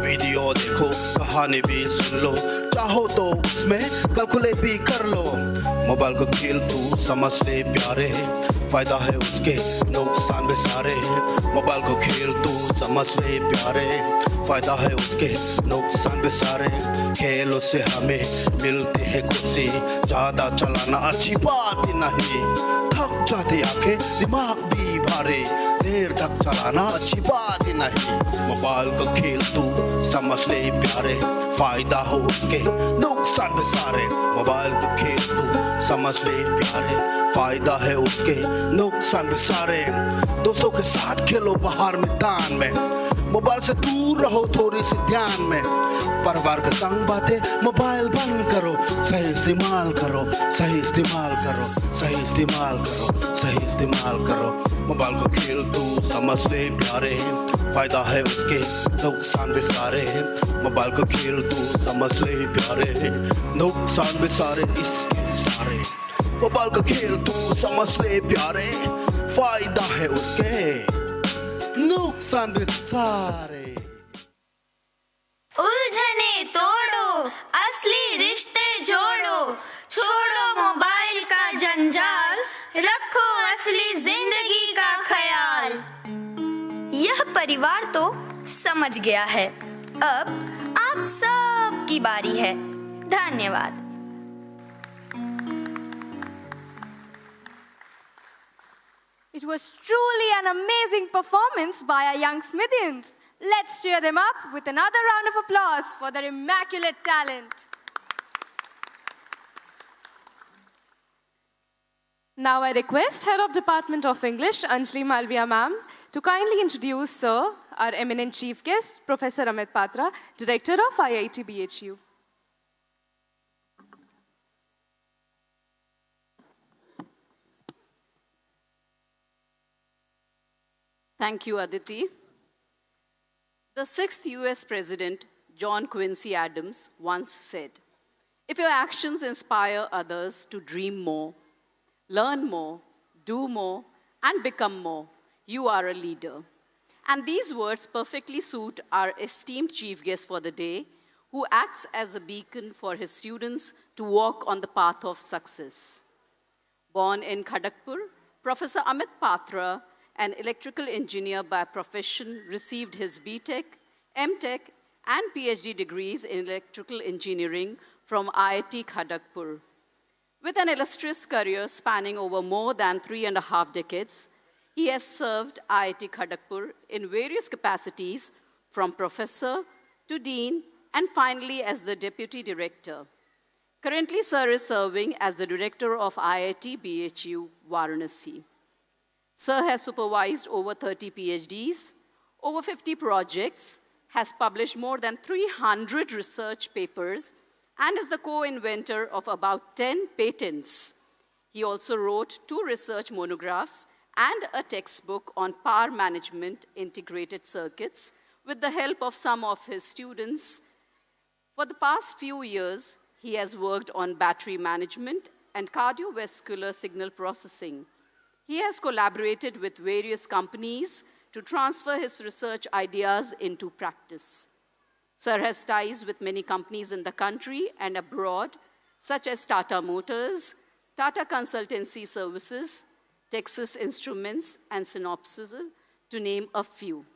वीडियो देखो कहानी भी सुन लो, चाहो तो उसमें कैलकुलेट भी कर लो। मोबाइल का खेल तू समझ ले प्यारे, फायदा है उसके नुकसान भी सारे। मोबाइल को खेल तू समझ ले प्यारे, फायदा है उसके नुकसान भी सारे। खेलों से हमें मिलती है खुशी, ज्यादा चलाना अच्छी बात नहीं। थक जाते आंखें दिमाग भी भारे, देर तक चलाना अच्छी बात नहीं। मोबाइल को खेल तू समझ ले प्यारे, फायदा हो उसके नुकसान भी सारे। मोबाइल को खेल तू समझ ले प्यारे, फायदा है उसके नुकसान भी सारे। दोस्तों के साथ खेलो बाहर मैदान में, मोबाइल से दूर रहो थोड़ी सी ध्यान में परिवार के संग बातें मोबाइल बंद करो सही इस्तेमाल करो सही इस्तेमाल करो सही इस्तेमाल करो सही इस्तेमाल करो मोबाइल को खेल तू समझ ले प्यारे फायदा है उसके नुकसान भी सारे मोबाइल को खेल तू समझ ले प्यारे नुकसान भी सारे इसके सारे मोबाइल को खेल तू समझ ले प्यारे फायदा है उसके नुकसान भी सारे उलझने तोड़ो असली रिश्ते जोड़ो छोड़ो मोबाइल का जंजाल रखो असली जिंदगी का ख्याल। यह परिवार तो समझ गया है, अब आप सब की बारी है। धन्यवाद। It was truly an amazing performance by our young Smithians. Let's cheer them up with another round of applause for their immaculate talent. Now I request Head of Department of English, Anjali Malviya ma'am, to kindly introduce Sir, our eminent chief guest, Professor Amit Patra, Director of IIT BHU. Thank you, Aditi. The 6th US President, John Quincy Adams, once said, "If your actions inspire others to dream more, learn more, do more, and become more, you are a leader." And these words perfectly suit our esteemed chief guest for the day, who acts as a beacon for his students to walk on the path of success. Born in Kharagpur, Professor Amit Patra, an electrical engineer by profession, received his BTech, MTech, and PhD degrees in electrical engineering from IIT Kharagpur. With an illustrious career spanning over more than 3.5 decades, he has served IIT Kharagpur in various capacities, from professor to dean, and finally as the deputy director. Currently, Sir is serving as the director of IIT BHU, Varanasi. Sir has supervised over 30 PhDs, over 50 projects, has published more than 300 research papers, and is the co-inventor of about 10 patents. He also wrote 2 research monographs and a textbook on power management integrated circuits with the help of some of his students. For the past few years, he has worked on battery management and cardiovascular signal processing. He has collaborated with various companies to transfer his research ideas into practice. Sir has ties with many companies in the country and abroad, such as Tata Motors, Tata Consultancy Services, Texas Instruments, and Synopsys, to name a few.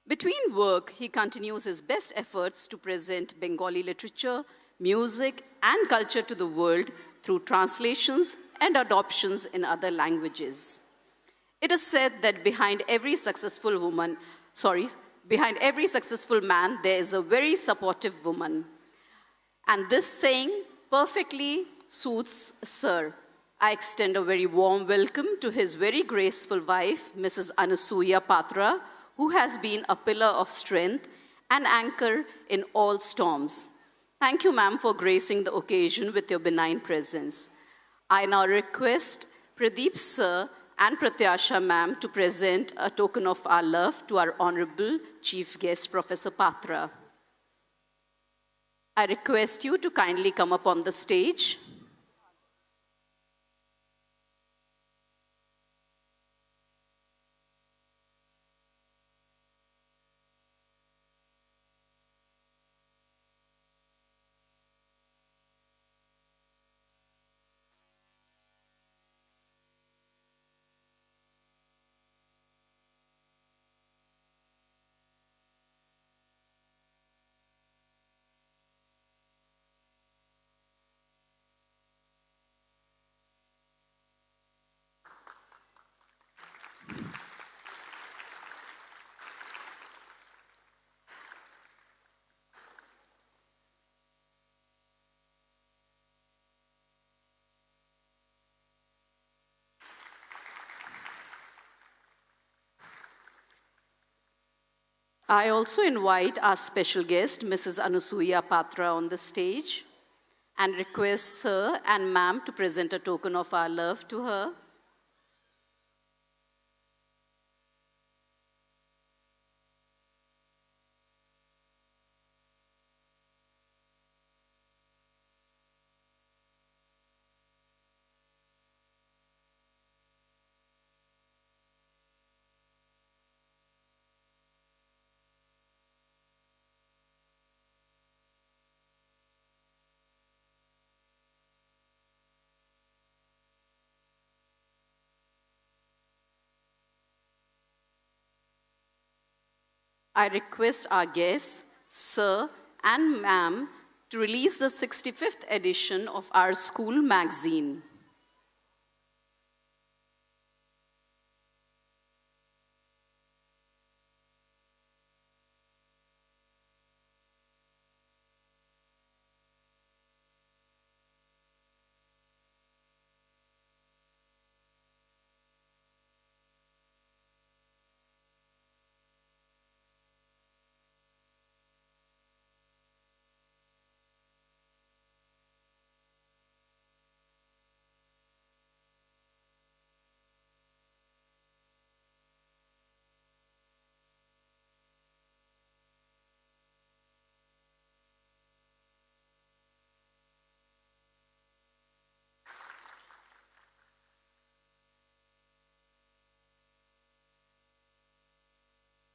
Between work, he continues his best efforts to present Bengali literature, music, and culture to the world through translations and adoptions in other languages. It is said that behind every successful man, there is a very supportive woman. And this saying perfectly suits Sir. I extend a very warm welcome to his very graceful wife, Mrs. Anusuya Patra, who has been a pillar of strength and anchor in all storms. Thank you, ma'am, for gracing the occasion with your benign presence. I now request Pradeep Sir and Pratyasha ma'am to present a token of our love to our honorable chief guest, Professor Patra. I request you to kindly come up on the stage. I also invite our special guest, Mrs. Anusuya Patra, on the stage and request Sir and Ma'am to present a token of our love to her. I request our guests, Sir and Ma'am, to release the 65th edition of our school magazine.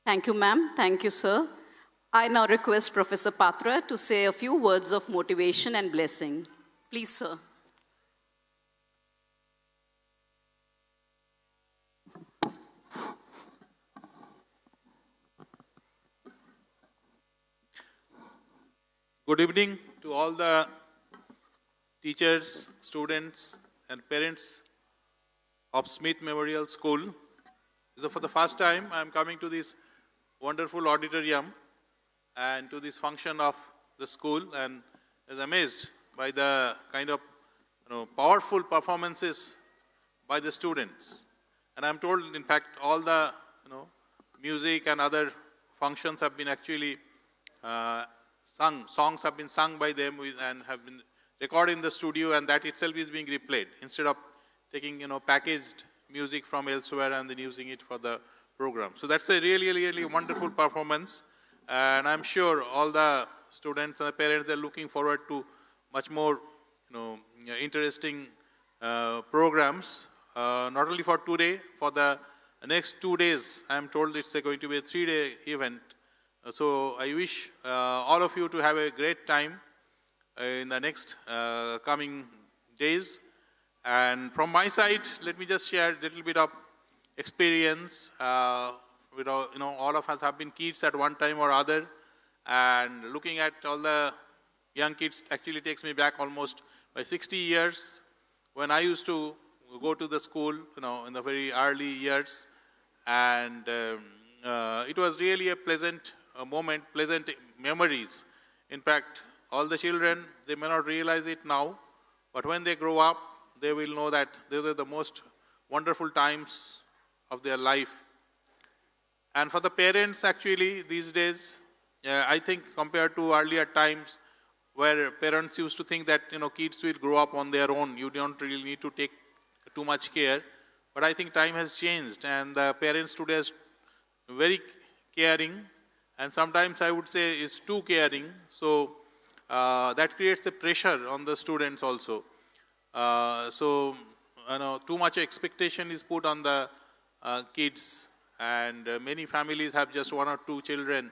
Thank you, ma'am. Thank you, sir. I now request Professor Patra to say a few words of motivation and blessing. Please, sir. Good evening to all the teachers, students, and parents of Smith Memorial School. So for the first time, I am coming to this wonderful auditorium and to this function of the school, and is amazed by the kind of powerful performances by the students. And I am told, in fact, all the music and other functions have been actually sung. Songs have been sung by them and have been recorded in the studio, and that itself is being replayed instead of taking packaged music from elsewhere and then using it for the program. So that's a really, really wonderful performance, and I'm sure all the students and the parents are looking forward to much more interesting programs, not only for today, for the next 2 days. I'm told it's going to be a 3-day event. So I wish all of you to have a great time in the next coming days. And from my side, let me just share a little bit of experience. All of us have been kids at one time or other, and looking at all the young kids actually takes me back almost by 60 years when I used to go to the school, in the very early years, and it was really a pleasant moment, pleasant memories. In fact, all the children, they may not realize it now, but when they grow up, they will know that those are the most wonderful times of their life. And for the parents, actually, these days, I think compared to earlier times where parents used to think that, kids will grow up on their own, you don't really need to take too much care. But I think time has changed, and the parents today are very caring, and sometimes I would say is too caring. So that creates a pressure on the students also. Too much expectation is put on the kids, and many families have just 1 or 2 children.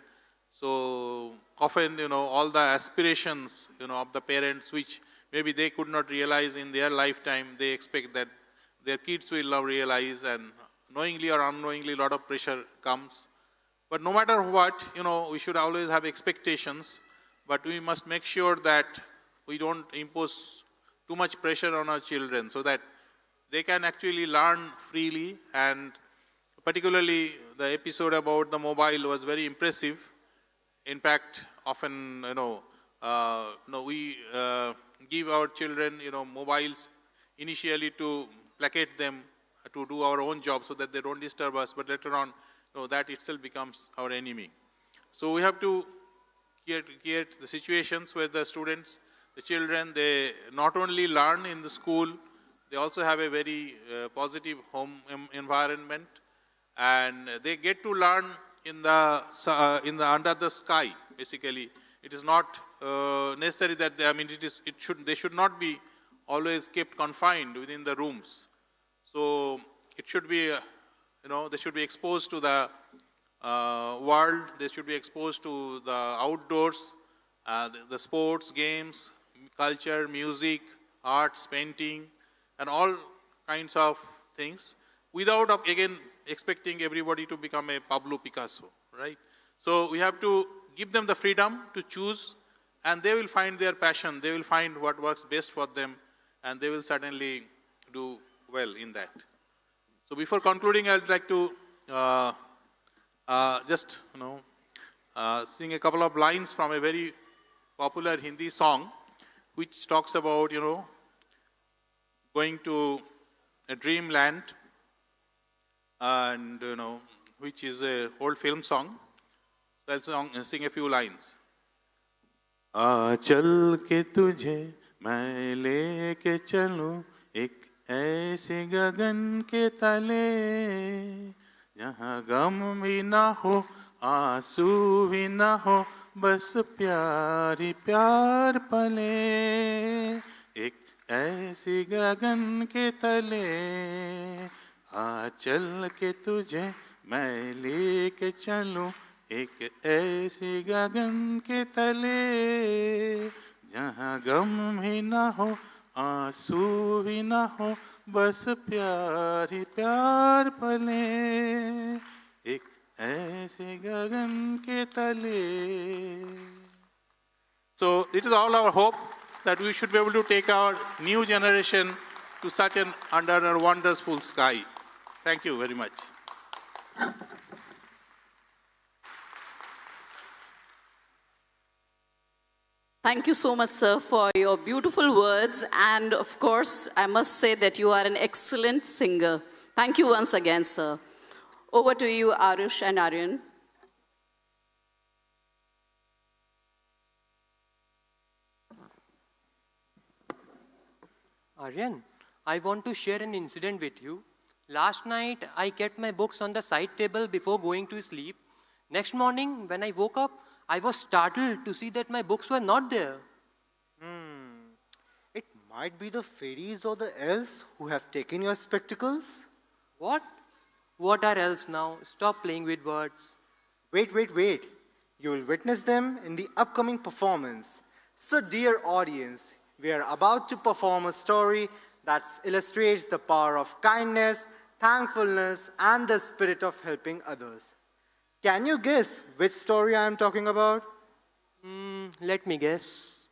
So often, all the aspirations, of the parents, which maybe they could not realize in their lifetime, they expect that their kids will now realize, and knowingly or unknowingly, a lot of pressure comes. But no matter what, we should always have expectations, but we must make sure that we don't impose too much pressure on our children so that they can actually learn freely. And particularly the episode about the mobile was very impressive. In fact, often, we give our children, mobiles initially to placate them, to do our own job so that they don't disturb us, but later on, that itself becomes our enemy. So we have to create the situations where the students, the children, they not only learn in the school, they also have a very positive home environment, and they get to learn in the under the sky. Basically, it is not necessary that they should not be always kept confined within the rooms. So it should be, they should be exposed to the world. They should be exposed to the outdoors, the sports, games, culture, music, arts, painting, and all kinds of things, without again expecting everybody to become a Pablo Picasso, right? So we have to give them the freedom to choose, and they will find their passion. They will find what works best for them, and they will certainly do well in that. So before concluding, I'd like to just sing a couple of lines from a very popular Hindi song, which talks about going to a dreamland, and which is a old film song. So I'll sing a few lines. चल के तुझे मैं लेके चलूं एक ऐसे गगन के तले, जहाँ गम भी ना हो आंसू भी ना हो, बस प्यार ही प्यार पले, एक ऐसी गगन के तले, आ चल के तुझे मैं लेके चलूं एक ऐसी गगन के तले, जहाँ गम भी ना हो आंसू भी ना हो, बस प्यार ही प्यार पले, एक ऐसे गगन के तले. So it is all our hope that we should be able to take our new generation to such an under a wonderful sky. Thank you very much. Thank you so much, sir, for your beautiful words. And of course, I must say that you are an excellent singer. Thank you once again, sir. Over to you, Arush and Aryan. Aryan, I want to share an incident with you. Last night, I kept my books on the side table before going to sleep. Next morning, when I woke up, I was startled to see that my books were not there. It might be the fairies or the elves who have taken your spectacles. What? What are elves now? Stop playing with words. Wait. You will witness them in the upcoming performance. So, dear audience, we are about to perform a story that illustrates the power of kindness, thankfulness, and the spirit of helping others. Can you guess which story I am talking about? Let me guess.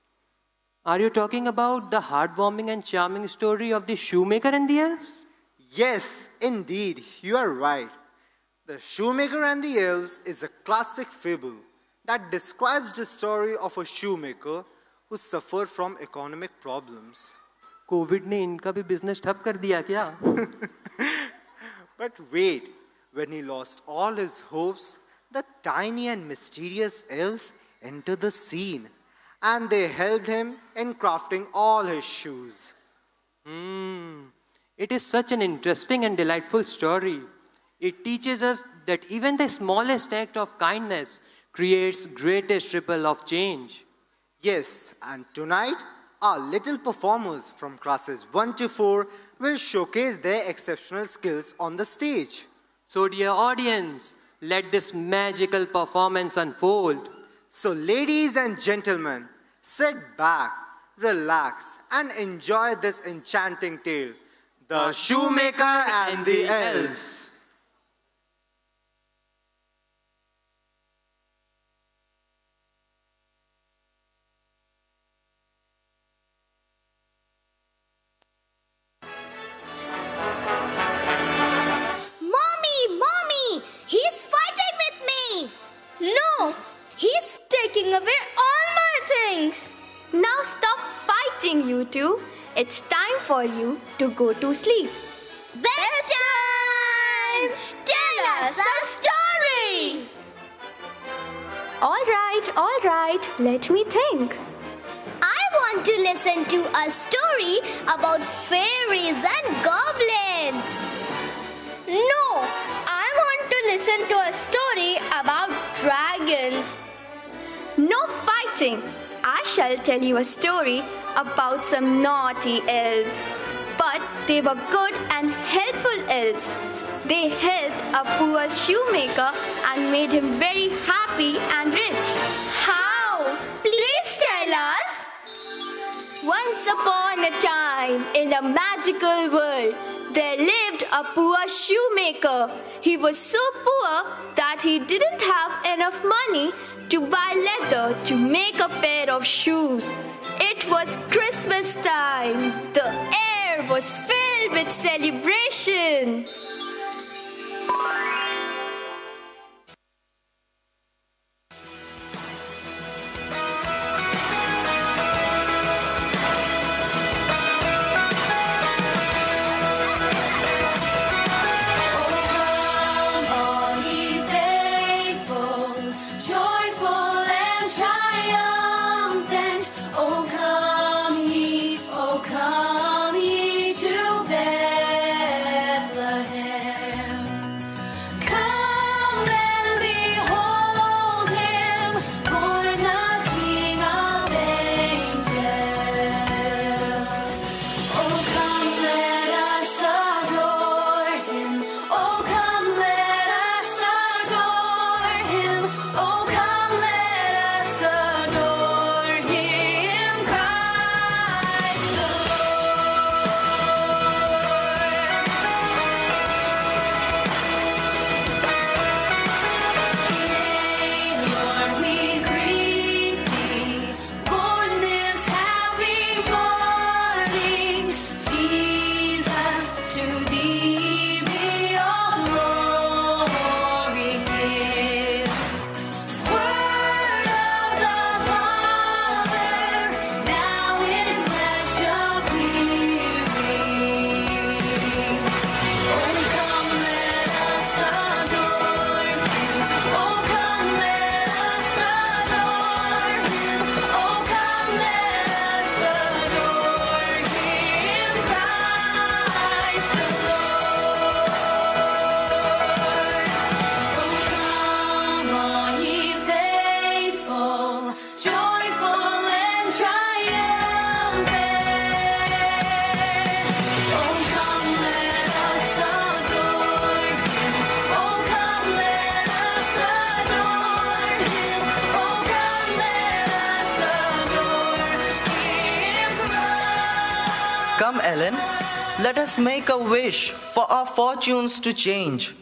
Are you talking about the heartwarming and charming story of the Shoemaker and the Elves? Yes, indeed, you are right. The Shoemaker and the Elves is a classic fable that describes the story of a shoemaker who suffered from economic problems. COVID ने इनका भी business ठप कर दिया क्या? But wait, when he lost all his hopes, the tiny and mysterious elves entered the scene, and they helped him in crafting all his shoes. It is such an interesting and delightful story. It teaches us that even the smallest act of kindness creates greatest ripple of change. Yes, and tonight, our little performers from classes 1 to 4 will showcase their exceptional skills on the stage. So, dear audience, let this magical performance unfold. So, ladies and gentlemen, sit back, relax, and enjoy this enchanting tale, The Shoemaker and the Elves. Mommy, he's fighting with me. No, he's taking away all my things. Now stop fighting, you two. It's time for you to go to sleep. Bedtime! Tell us a story! All right, let me think. I want to listen to a story about fairies and goblins. No, I want to listen to a story about dragons. No fighting. I shall tell you a story about some naughty elves. But they were good and helpful elves. They helped a poor shoemaker and made him very happy and rich. How? Please tell us. Once upon a time, in a magical world, there lived a poor shoemaker. He was so poor that he didn't have enough money to buy leather to make a pair of shoes. It was Christmas time. The air was filled with celebration. Come, Ellen, let us make a wish for our fortunes to change.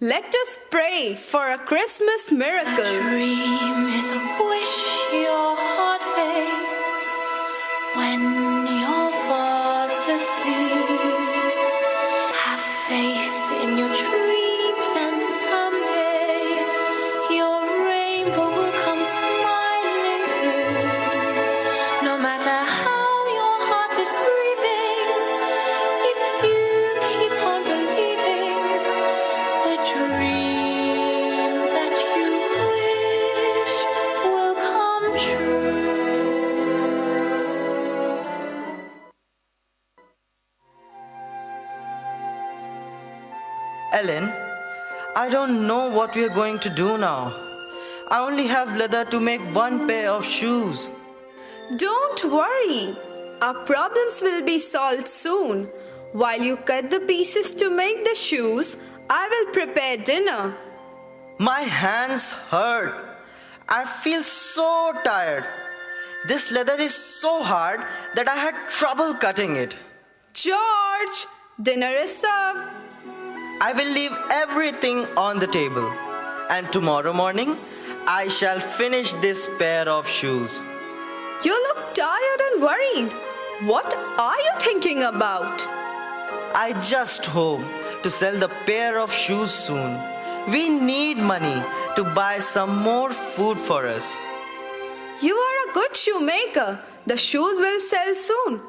Let us pray for a Christmas miracle. A dream is a wish your heart makes when you're fast asleep. Have faith in your dreams and someday your rainbow will come smiling through. No matter how your heart is grieving, if you keep on believing, the dream that you wish will come true. Ellen, I don't know what we are going to do now. I only have leather to make one pair of shoes. Don't worry. Our problems will be solved soon. While you cut the pieces to make the shoes, I will prepare dinner. My hands hurt. I feel so tired. This leather is so hard that I had trouble cutting it. George, dinner is served. I will leave everything on the table. And tomorrow morning, I shall finish this pair of shoes. You look tired and worried. What are you thinking about? I just hope to sell the pair of shoes soon. We need money to buy some more food for us. You are a good shoemaker. The shoes will sell soon.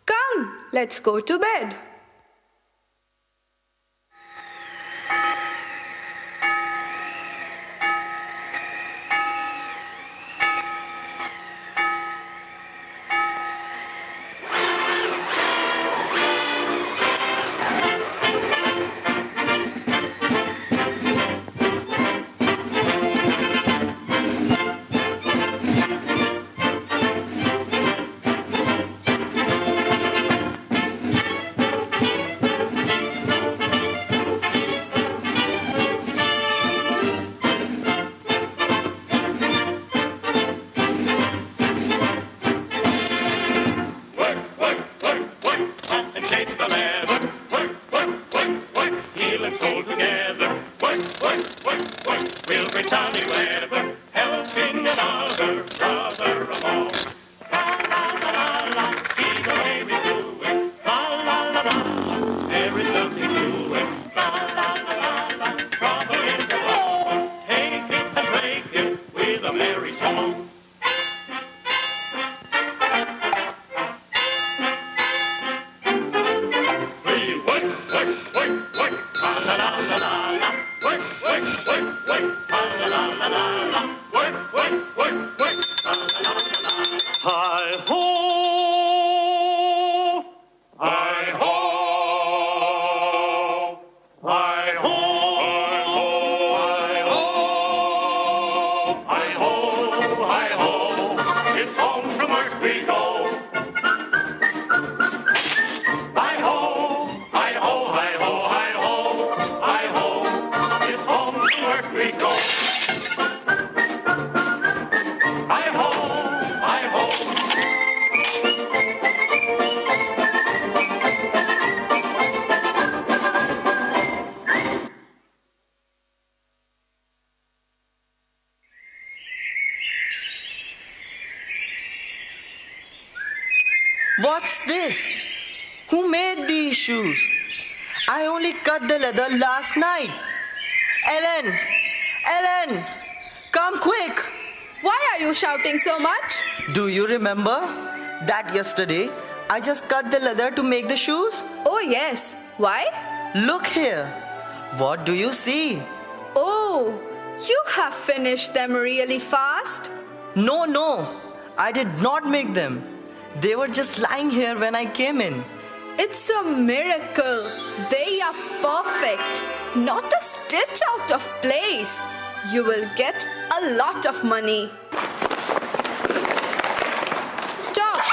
Come, let's go to bed. another brother of all. La la la la la, see the way we do it. La la la la la, there is nothing to it. La la la la la, brother is the law. Take it and break it with a merry song. We work, work, work, work. La la la la la la. Work, work, work, work. La la la la la la. Work, work, work, work. La la la la la. Hi ho, hi ho, hi ho, hi ho, hi ho, hi ho. It's home from work we go. Hi ho, hi ho, hi ho, hi ho, hi ho. It's home from work we go. Hi ho, hi ho. What's this? Who made these shoes? I only cut the leather last night. Ellen! Ellen! Come quick! Why are you shouting so much? Do you remember that yesterday I just cut the leather to make the shoes? Oh yes. Why? Look here. What do you see? Oh, you have finished them really fast. No, no. I did not make them. They were just lying here when I came in. It's a miracle. They are perfect. Not a stitch out of place. You will get a lot of money. Stop!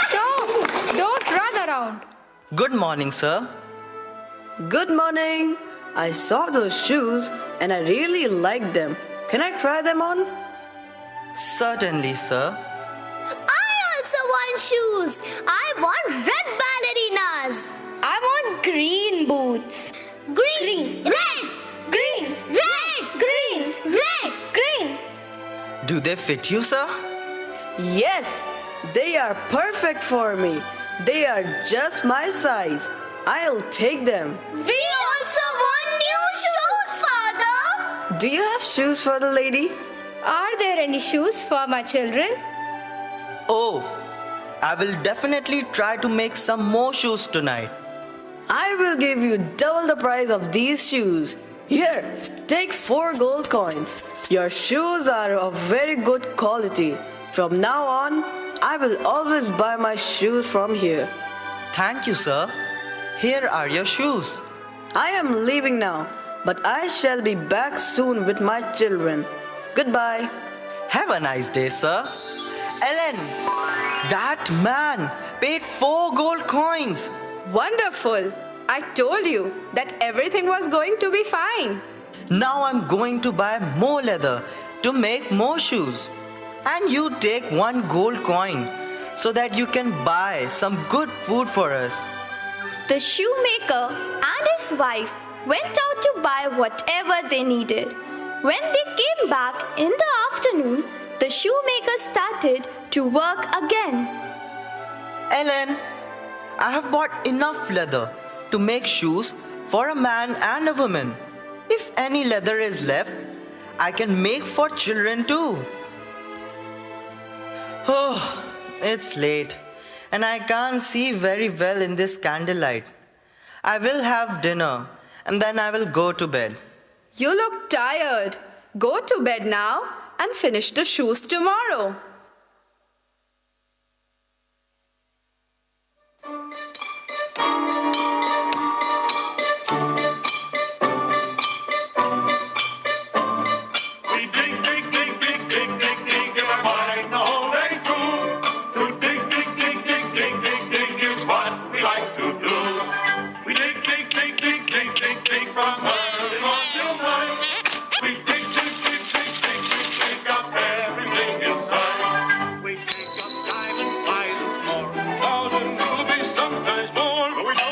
Stop! Don't run around. Good morning, sir. Good morning. I saw those shoes and I really liked them. Can I try them on? Certainly, sir. I also want shoes. I want red ballerinas. I want green boots. Green, red, green, red, green, red, green. Do they fit you, sir? Yes, they are perfect for me. They are just my size. I'll take them. We also want new shoes, Father. Do you have shoes for the lady? Are there any shoes for my children? Oh, I will definitely try to make some more shoes tonight. I will give you double the price of these shoes. Here, take 4 gold coins. Your shoes are of very good quality. From now on, I will always buy my shoes from here. Thank you, sir. Here are your shoes. I am leaving now, but I shall be back soon with my children. Goodbye. Have a nice day, sir. Ellen, that man paid 4 gold coins. Wonderful. I told you that everything was going to be fine. Now I'm going to buy more leather to make more shoes. And you take 1 gold coin so that you can buy some good food for us. The shoemaker and his wife went out to buy whatever they needed. When they came back in the afternoon, the shoemaker started to work again. Ellen, I have bought enough leather to make shoes for a man and a woman. If any leather is left, I can make for children too. Oh, it's late and I can't see very well in this candlelight. I will have dinner and then I will go to bed. You look tired. Go to bed now and finish the shoes tomorrow. We dig, dig, dig, dig, dig, dig, dig, in our mind the whole day through. To dig, dig, dig, dig, dig, dig, dig is what we like to do. We dig, dig, dig, dig, dig, dig, dig from early morn till night. We dig, dig, dig, dig, dig, dig, dig up everything inside. We dig up diamond files more, 1,000 rubies, sometimes more, but we don't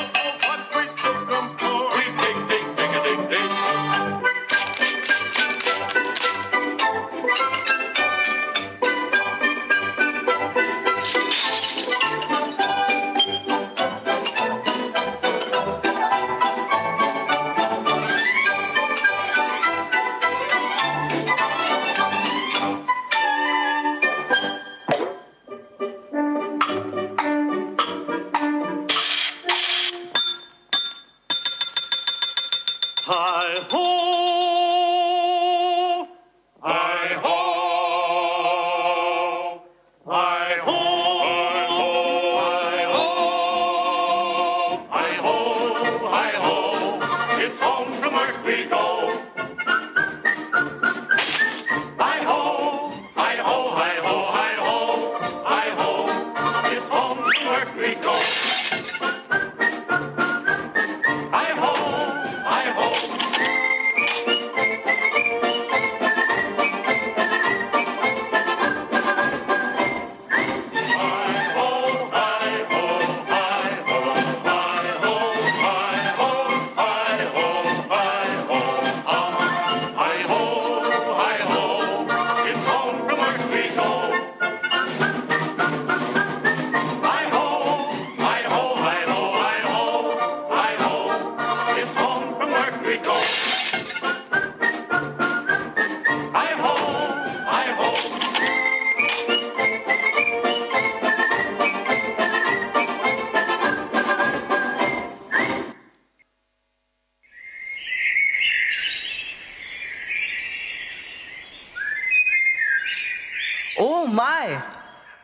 my!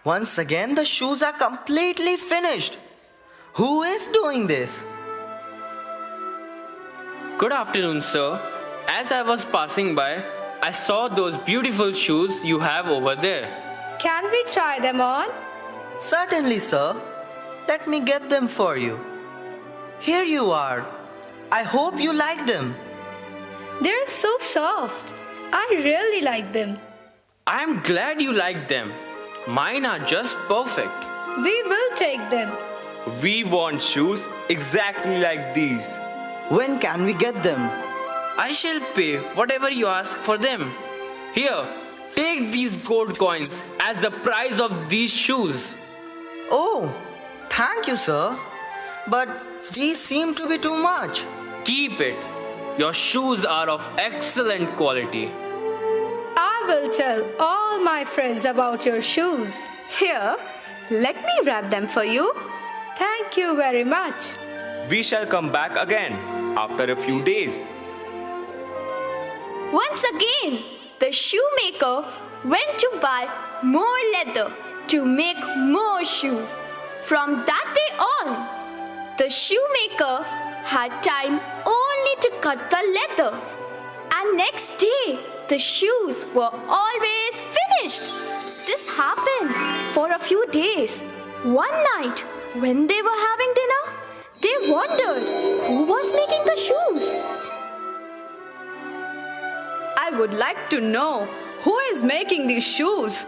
Once again, the shoes are completely finished. Who is doing this? Good afternoon, sir. As I was passing by, I saw those beautiful shoes you have over there. Can we try them on? Certainly, sir. Let me get them for you. Here you are. I hope you like them. They're so soft. I really like them. I'm glad you like them. Mine are just perfect. We will take them. We want shoes exactly like these. When can we get them? I shall pay whatever you ask for them. Here, take these gold coins as the price of these shoes. Oh, thank you, sir. But these seem to be too much. Keep it. Your shoes are of excellent quality. I will tell all my friends about your shoes. Here, let me wrap them for you. Thank you very much. We shall come back again after a few days. Once again, the shoemaker went to buy more leather to make more shoes. From that day on, the shoemaker had time only to cut the leather. And next day, the shoes were always finished. This happened for a few days. One night, when they were having dinner, they wondered who was making the shoes. I would like to know who is making these shoes.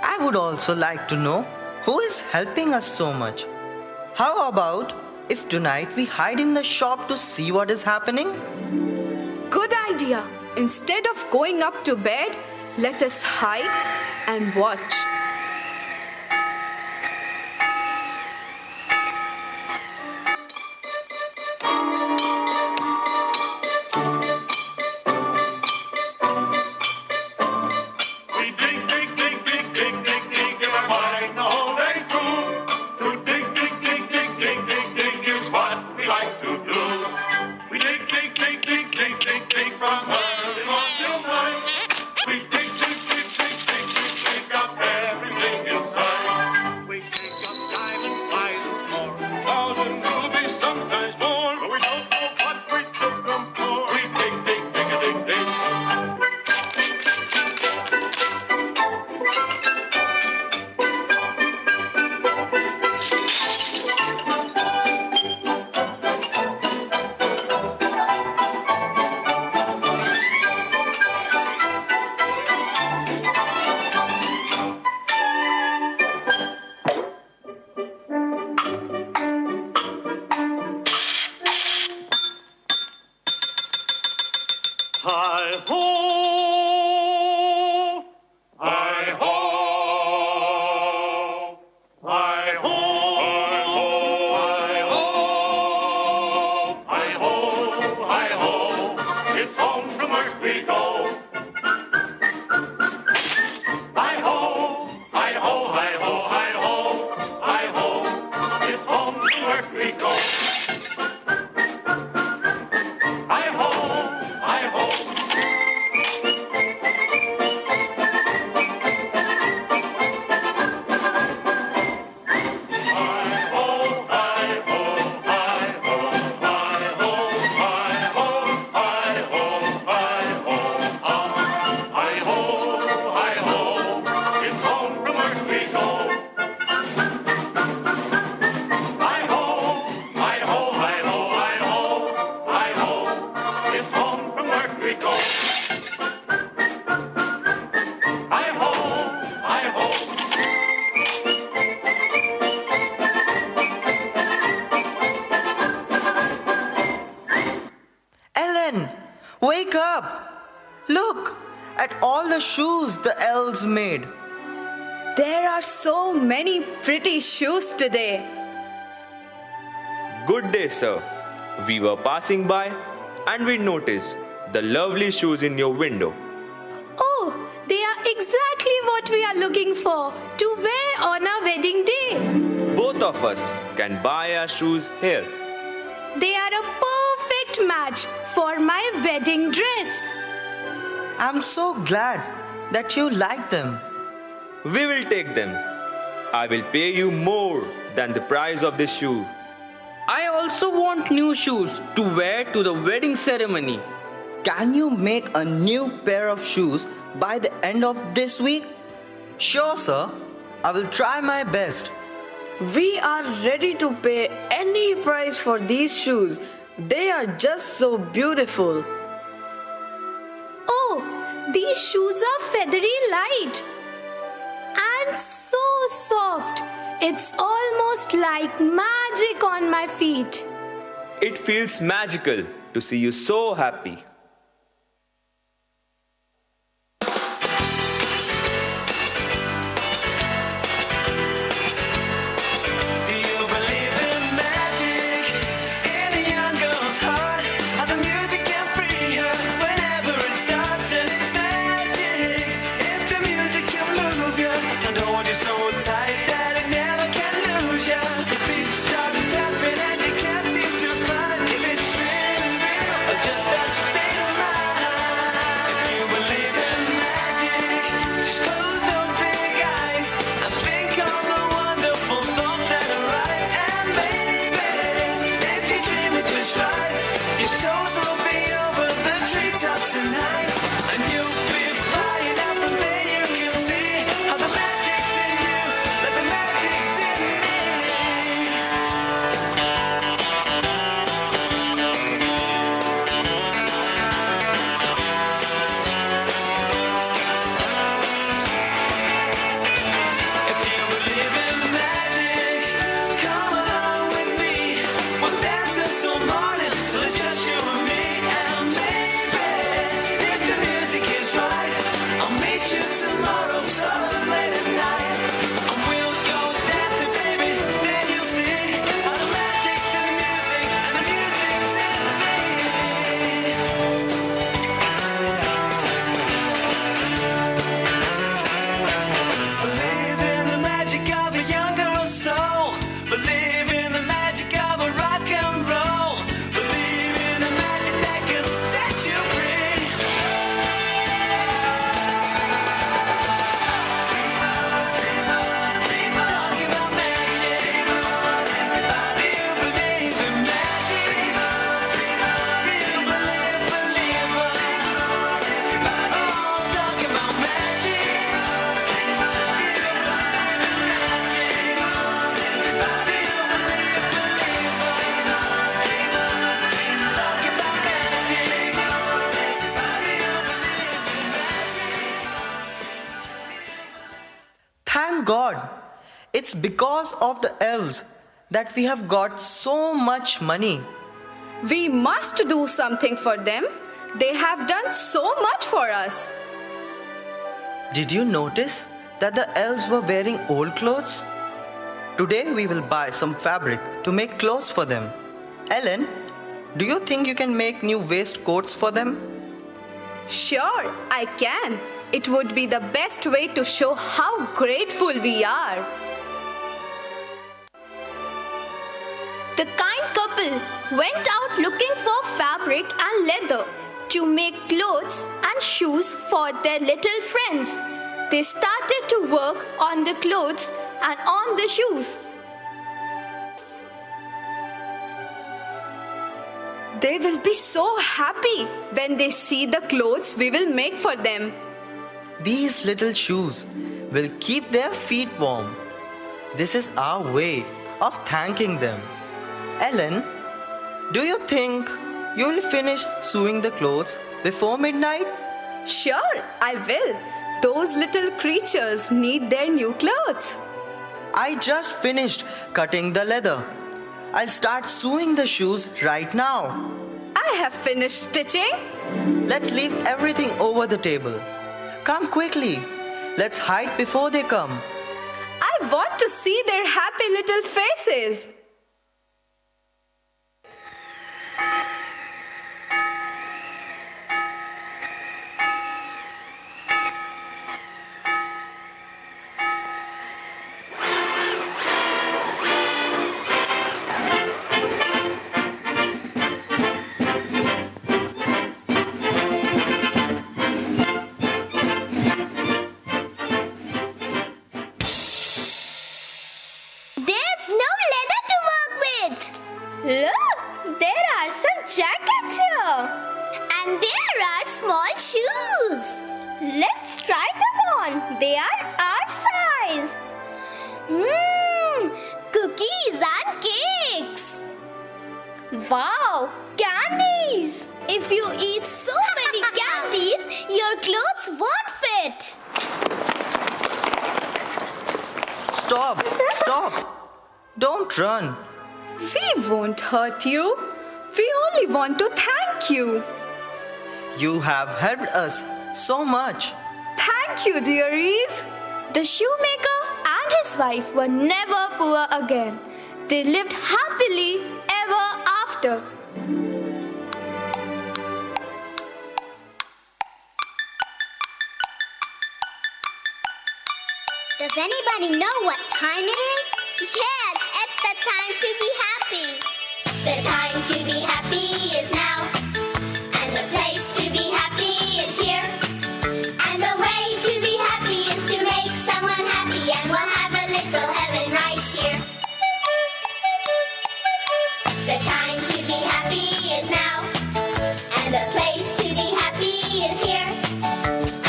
I would also like to know who is helping us so much. How about if tonight we hide in the shop to see what is happening? Good idea. Instead of going up to bed, let us hide and watch. Wake up! Look at all the shoes the elves made. There are so many pretty shoes today. Good day, sir. We were passing by and we noticed the lovely shoes in your window. Oh, they are exactly what we are looking for to wear on our wedding day. Both of us can buy our shoes here. They are a perfect match for my wedding dress. I'm so glad that you like them. we will take them. I will pay you more than the price of this shoe. I also want new shoes to wear to the wedding ceremony. Can you make a new pair of shoes by the end of this week? Sure, sir. I will try my best. We are ready to pay any price for these shoes. They are just so beautiful. Oh, these shoes are feathery light and so soft. It's almost like magic on my feet. It feels magical to see you so happy. Thank God. It's because of the elves that we have got so much money. We must do something for them. They have done so much for us. Did you notice that the elves were wearing old clothes? Today we will buy some fabric to make clothes for them. Ellen, do you think you can make new waistcoats for them? Sure, I can. It would be the best way to show how grateful we are. The kind couple went out looking for fabric and leather to make clothes and shoes for their little friends. They started to work on the clothes and on the shoes. They will be so happy when they see the clothes we will make for them. These little shoes will keep their feet warm. This is our way of thanking them. Ellen, do you think you will finish sewing the clothes before midnight? Sure, I will. Those little creatures need their new clothes. I just finished cutting the leather. I'll start sewing the shoes right now. I have finished stitching. Let's leave everything over the table. Come quickly. Let's hide before they come. I want to see their happy little faces. They are our size. Cookies and cakes. Wow, candies. If you eat so many candies, your clothes won't fit. Stop! Stop! Don't run. We won't hurt you. We only want to thank you. You have helped us so much. Thank you, dearies. The shoemaker and his wife were never poor again. They lived happily ever after. Does anybody know what time it is? Yes, it's the time to be happy. The time to be happy is now. And the place to be happy is here. And the way to be happy is to make someone happy. And we'll have a little heaven right here. The time to be happy is now. And the place to be happy is here.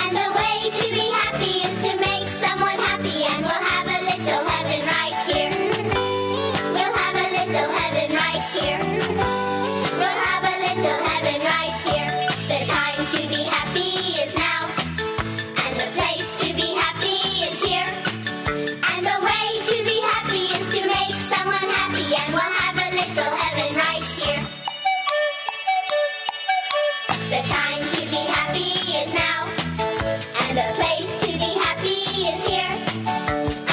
And the way to be happy is to make someone happy. And we'll have a little heaven right here. We'll have a little heaven right here. We'll have a little heaven right here. The time to be happy is now. And the place to be happy is here. And the way to be happy is to make someone happy. And we'll have a little heaven right here. The time to be happy is now. And the place to be happy is here.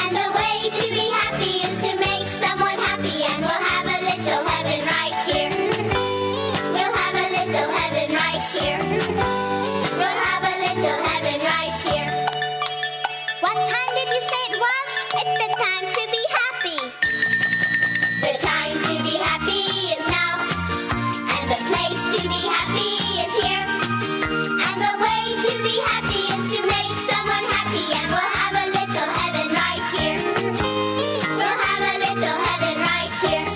And the way to be happy is to make someone happy. And we'll have a little heaven right here. We'll have a little heaven right here. We'll have a little heaven right here. What time did you say it was? It's the time to be happy. The time to be happy is now. And the place to be happy is here. And the way to be happy is to make someone happy. And we'll have a little heaven right here. We'll have a little heaven right here.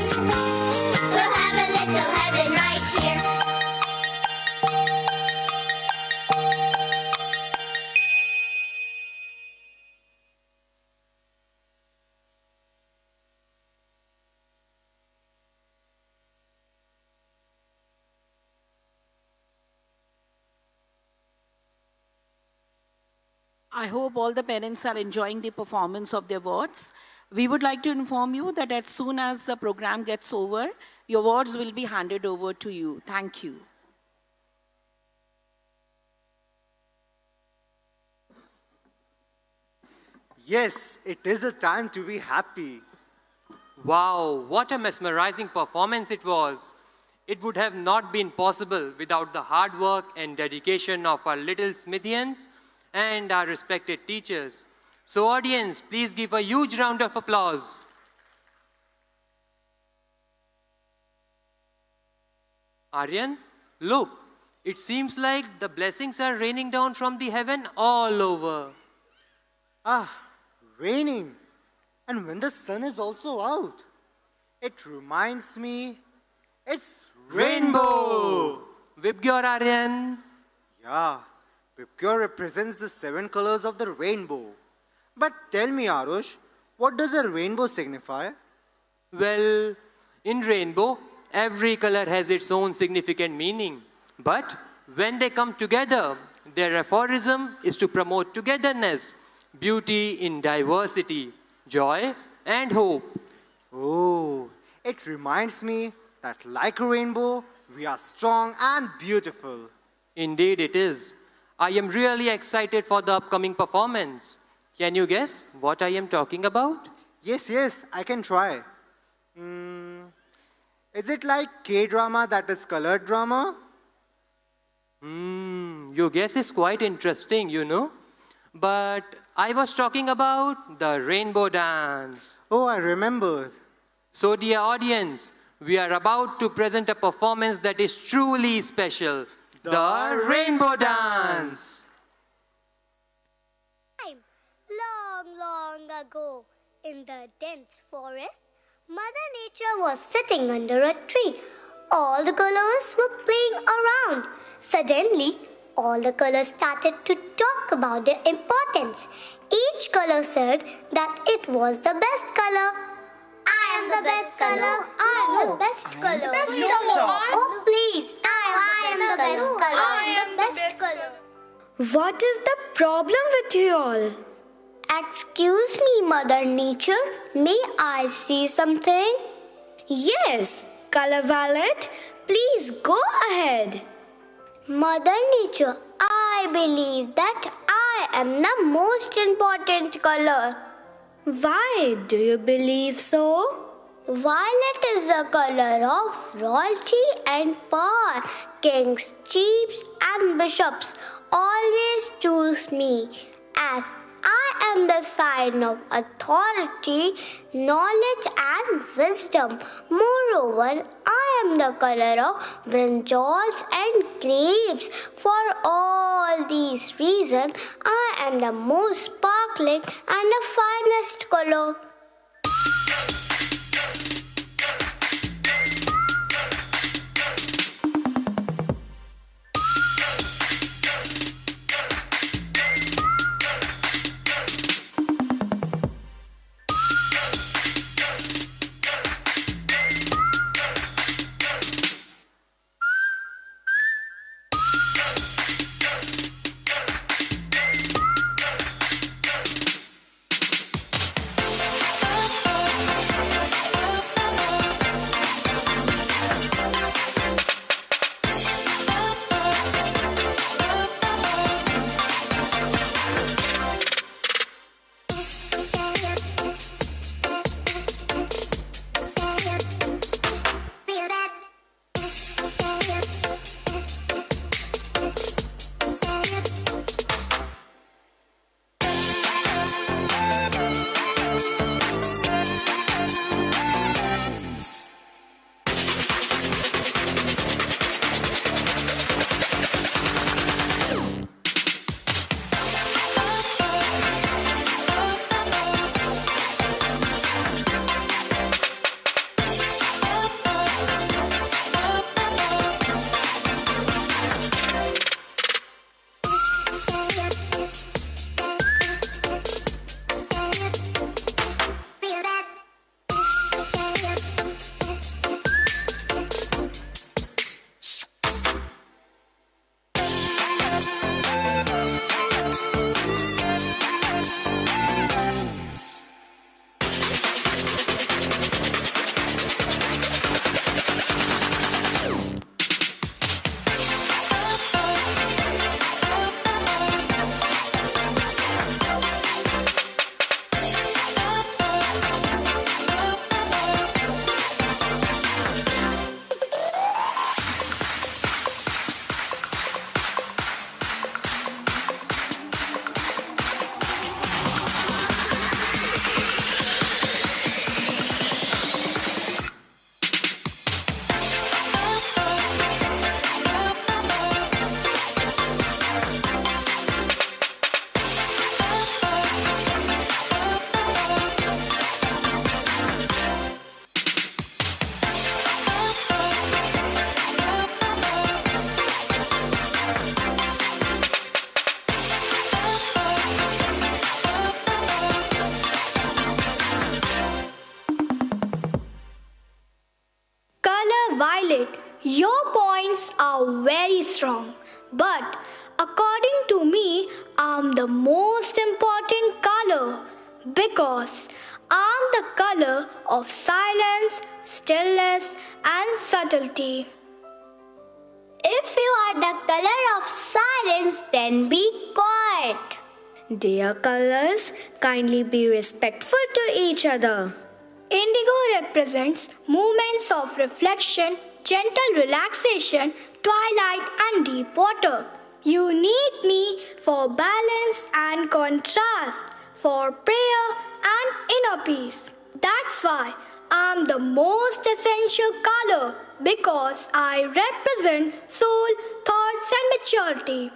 We'll have a little heaven right here. I hope all the parents are enjoying the performance of their wards. We would like to inform you that as soon as the program gets over, your wards will be handed over to you. Thank you. Yes, it is a time to be happy. Wow, what a mesmerizing performance it was. It would have not been possible without the hard work and dedication of our little Smithians and our respected teachers. So audience, please give a huge round of applause. Aryan, look, it seems like the blessings are raining down from the heaven all over. Ah, raining. And when the sun is also out. It reminds me, it's rainbow. Vibgyor Aryan. Yeah, Vibgyor represents the 7 colors of the rainbow. But tell me, Arush, what does a rainbow signify? Well, in rainbow, every color has its own significant meaning. But when they come together, their aphorism is to promote togetherness, beauty in diversity, joy and hope. Oh, it reminds me that like a rainbow, we are strong and beautiful. Indeed it is. I am really excited for the upcoming performance. Can you guess what I am talking about? Yes, I can try. Is it like K-drama that is colored drama? Your guess is quite interesting, you know. But I was talking about the rainbow dance. Oh, I remembered. So dear audience, we are about to present a performance that is truly special. The rainbow dance. Long ago, in the dense forest, Mother Nature was sitting under a tree. All the colors were playing around. Suddenly, all the colors started to talk about their importance. Each color said that it was the best color. I am the best color. I am the best color. Oh, please. I am the best color. I am the best color. What is the problem with you all? Excuse me, Mother Nature. May I see something? Yes, Color Violet, please go ahead. Mother Nature, I believe that I am the most important color. Why do you believe so? Violet is the color of royalty and power. Kings, chiefs, and bishops always choose me as I am the sign of authority, knowledge, and wisdom. Moreover, I am the color of brinjals and grapes. For all these reasons, I am the most sparkling and the finest color. Violet, your points are very strong, but according to me, I'm the most important color because I'm the color of silence, stillness, and subtlety. If you are the color of silence, then be quiet. Dear colors, kindly be respectful to each other. Indigo represents moments of reflection, gentle relaxation, twilight, and deep water. You need me for balance and contrast, for prayer and inner peace. That's why I'm the most essential color because I represent soul, thoughts, and maturity.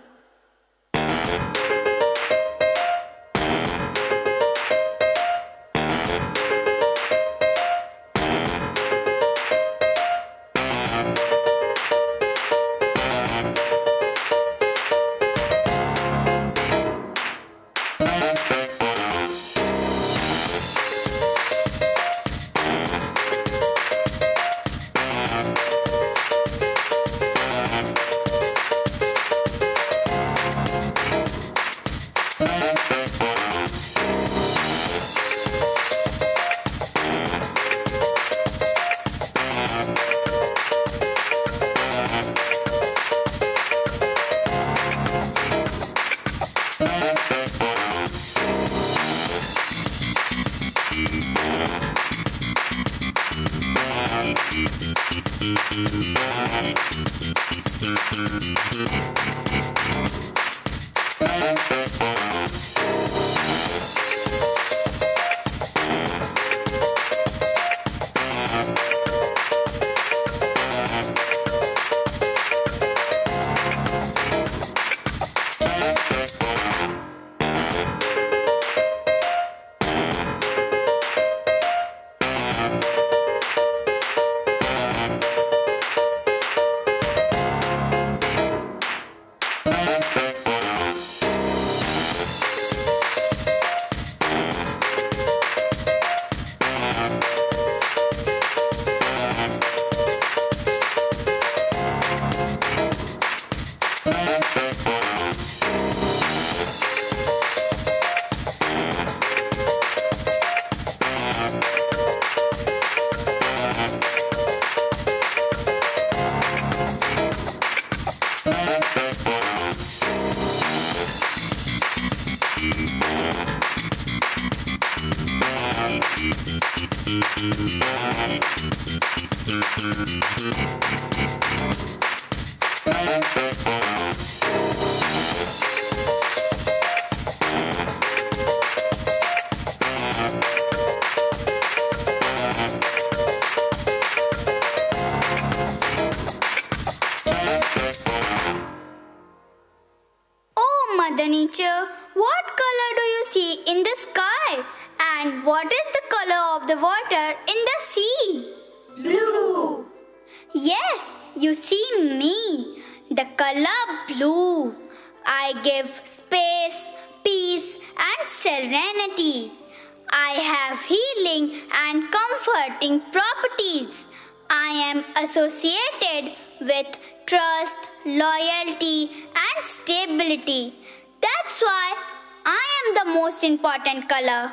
Oh, Mother Nature, what color do you see in the sky? And what is the color of the water in the sea? Blue. Yes, you see me, the color blue. I give space, peace, and serenity. I have healing and comforting properties. I am associated with trust, loyalty, and stability. That's why I am the most important color.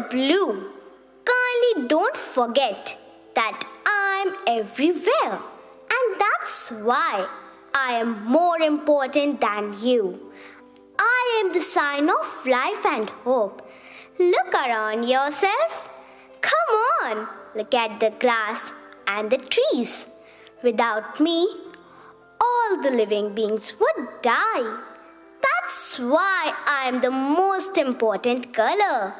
Blue, kindly don't forget that I'm everywhere, and that's why I am more important than you. I am the sign of life and hope. Look around yourself. Come on, look at the grass and the trees. Without me, all the living beings would die. That's why I am the most important color.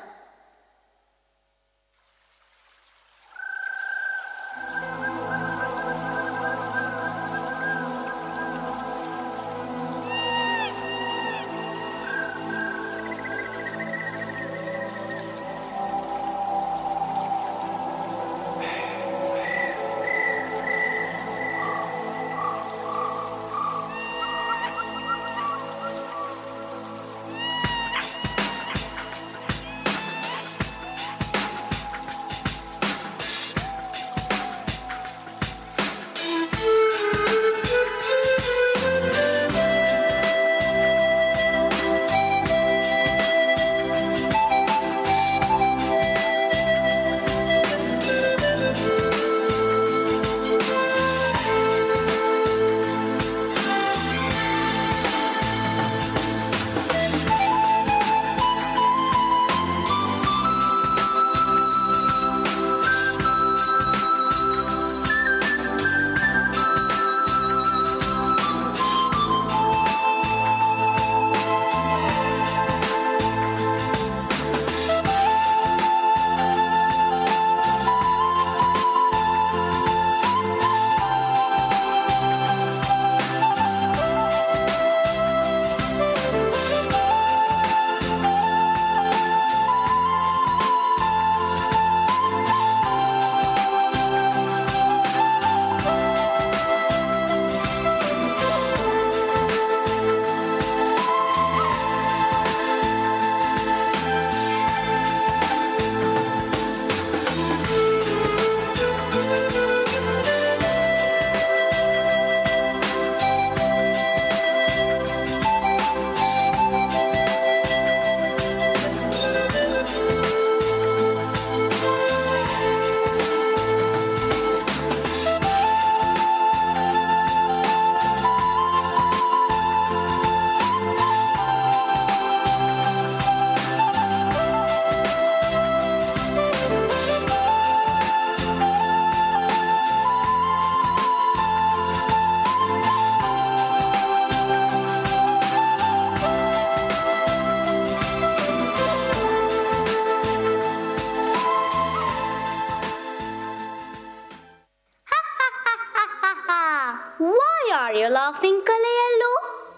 Are you laughing, Color Yellow?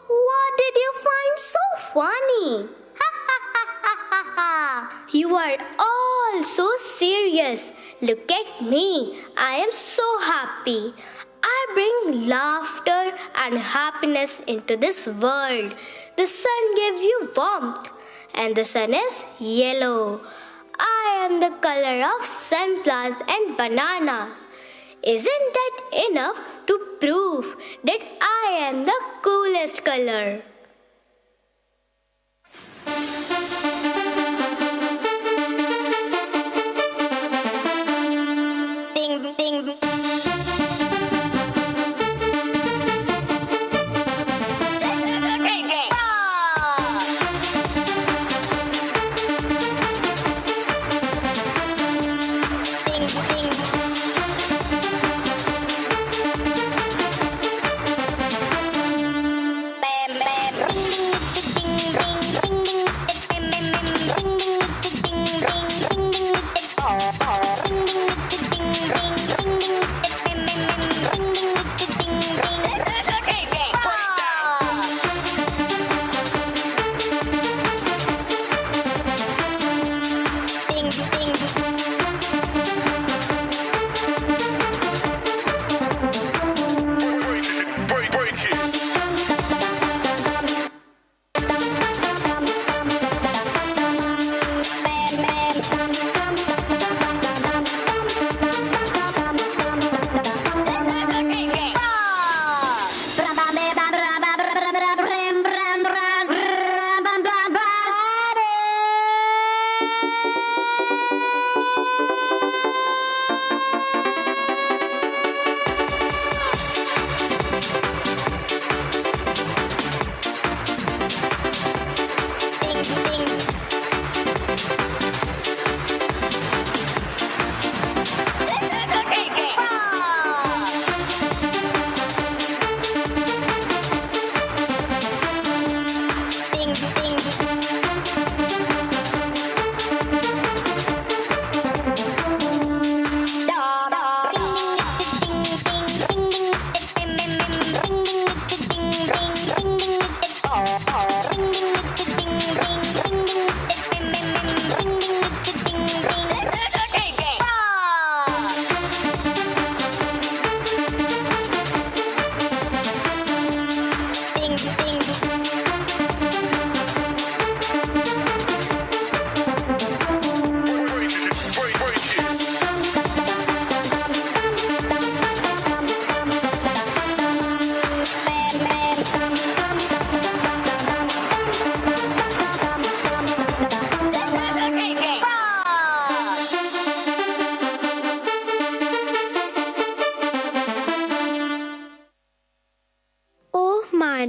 What did you find so funny? You are all so serious. Look at me. I am so happy. I bring laughter and happiness into this world. The sun gives you warmth, and the sun is yellow. I am the color of sunflowers and bananas. Isn't that enough to prove that I am the coolest color? Ding, ding. Bam, bam.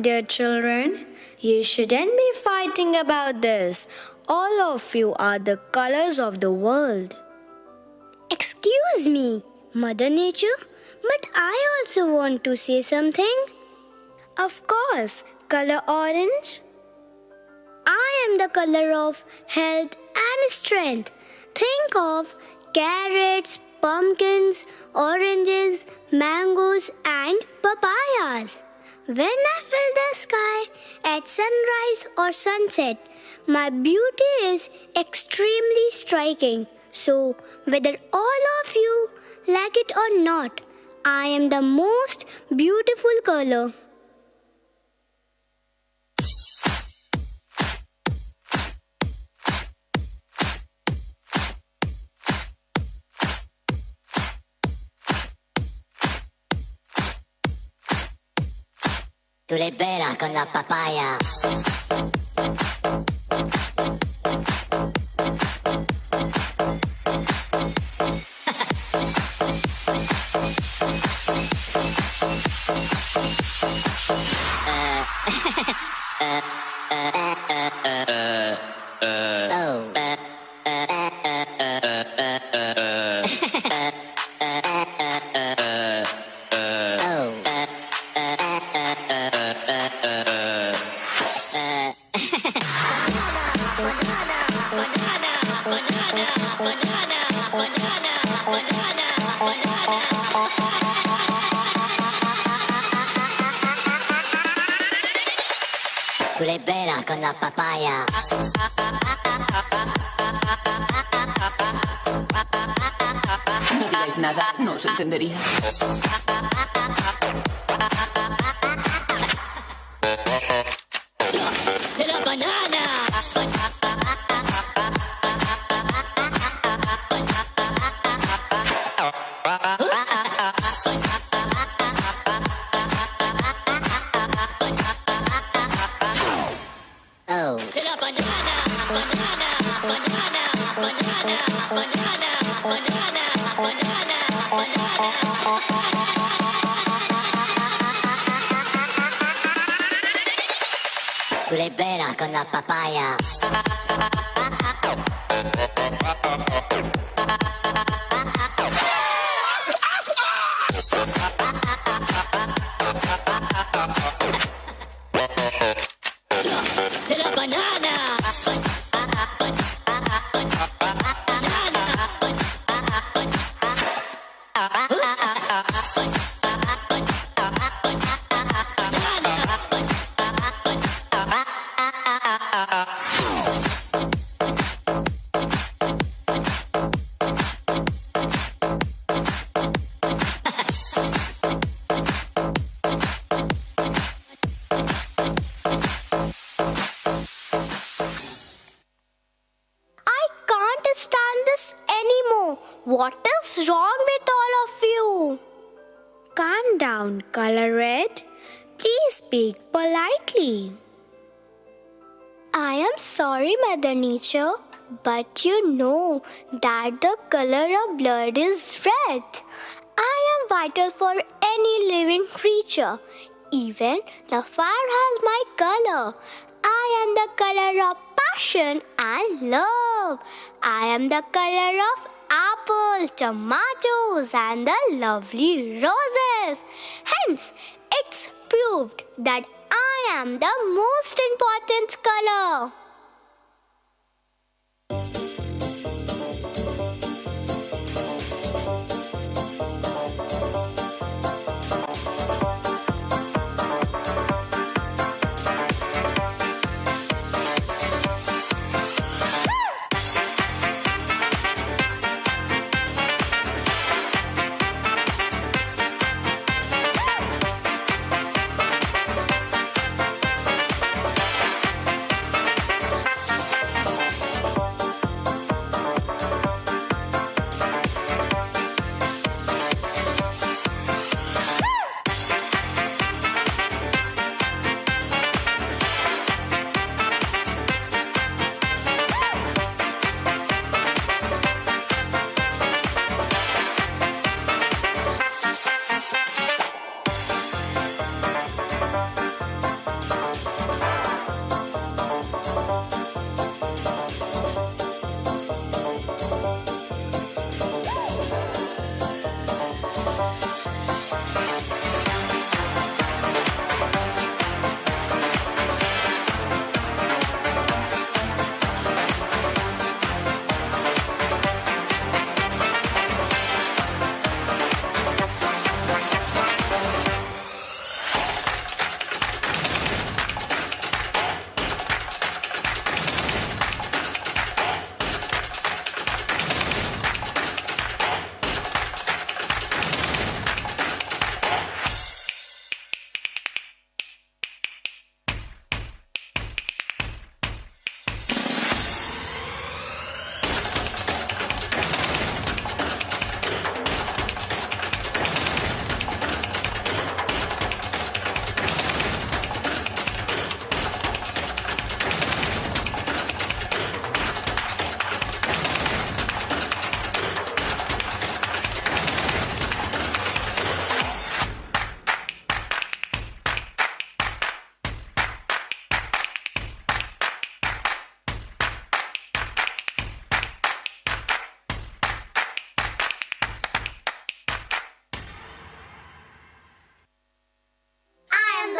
dear children, you shouldn't be fighting about this. All of you are the colors of the world. Excuse me, Mother Nature, but I also want to say something. Of course, color orange. I am the color of health and strength. Think of carrots, pumpkins, oranges, mangoes, and papayas. When I fill the sky at sunrise or sunset, my beauty is extremely striking. So, whether all of you like it or not, I am the most beautiful color. Tu le peras con la papaya. Tu le peras con la papaya. No digáis nada, no os entendería. ¡C'est la banana! Oh. C'est la banana, banana, banana, banana, banana, banana, banana, banana. Tu le peras con la papaya. C'est la banana. What is wrong with all of you? Calm down, Color Red. Please speak politely. I am sorry, Mother Nature, but you know that the color of blood is red. I am vital for any living creature. Even the fire has my color. I am the color of passion and love. I am the color of apples, tomatoes, and the lovely roses. Hence, it's proved that I am the most important color.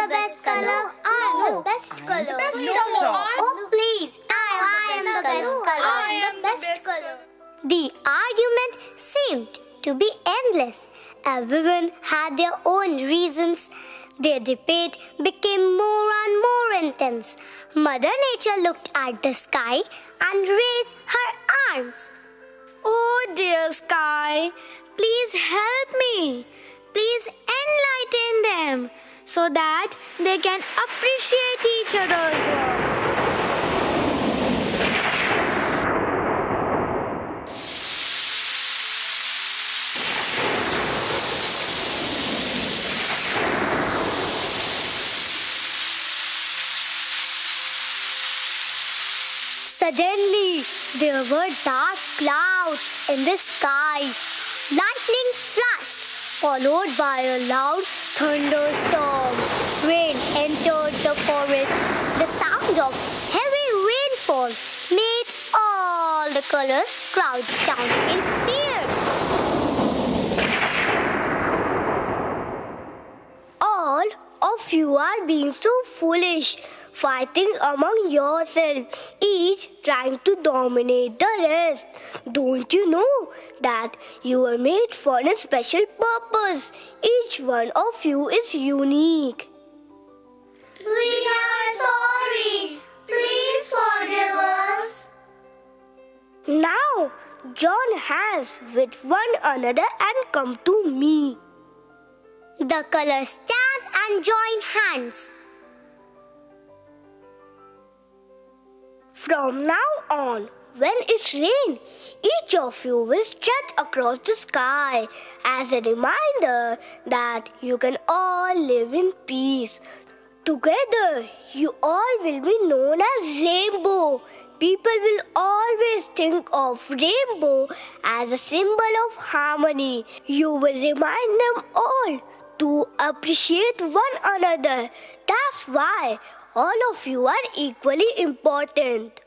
the best color. I am the best color. Oh, please. I am the best color. I am the best color. The argument seemed to be endless. Everyone had their own reasons. Their debate became more and more intense. Mother Nature looked at the sky and raised her arms. Oh dear sky, please help me. Please enlighten them so that they can appreciate each other's work. Suddenly, there were dark clouds in the sky. Lightning flashed, followed by a loud thunderstorm. Rain entered the forest. The sound of heavy rainfall made all the colors crouch down in fear. All of you are being so foolish, fighting among yourselves, each trying to dominate the rest. Don't you know that you were made for a special purpose? Each one of you is unique. We are sorry. Please forgive us. Now, join hands with one another and come to me. The colors stand and join hands. From now on, when it rains, each of you will stretch across the sky as a reminder that you can all live in peace. Together, you all will be known as Rainbow. People will always think of rainbow as a symbol of harmony. You will remind them all to appreciate one another. That's why all of you are equally important.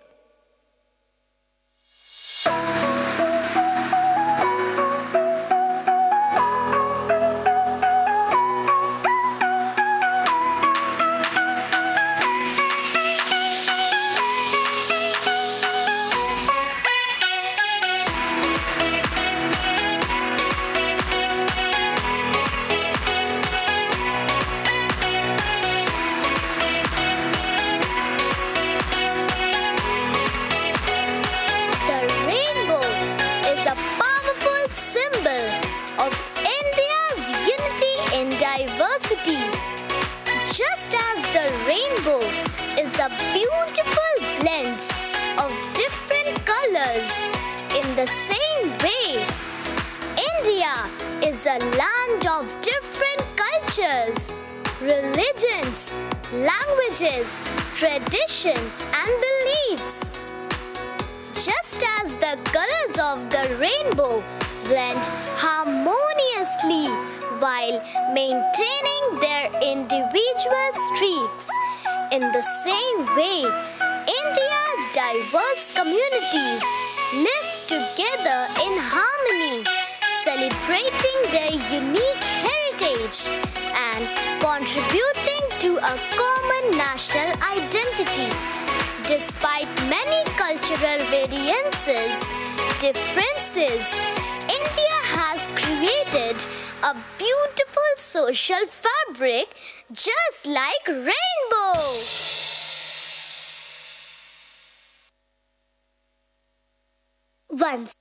A beautiful blend of different colors. In the same way, India is a land of different cultures, religions, languages, tradition, and beliefs. Just as the colors of the rainbow blend harmoniously while maintaining their individual streaks, in the same way, India's diverse communities live together in harmony, celebrating their unique heritage and contributing to a common national identity. Despite many cultural differences, India has created a beautiful social fabric just like rainbow. Once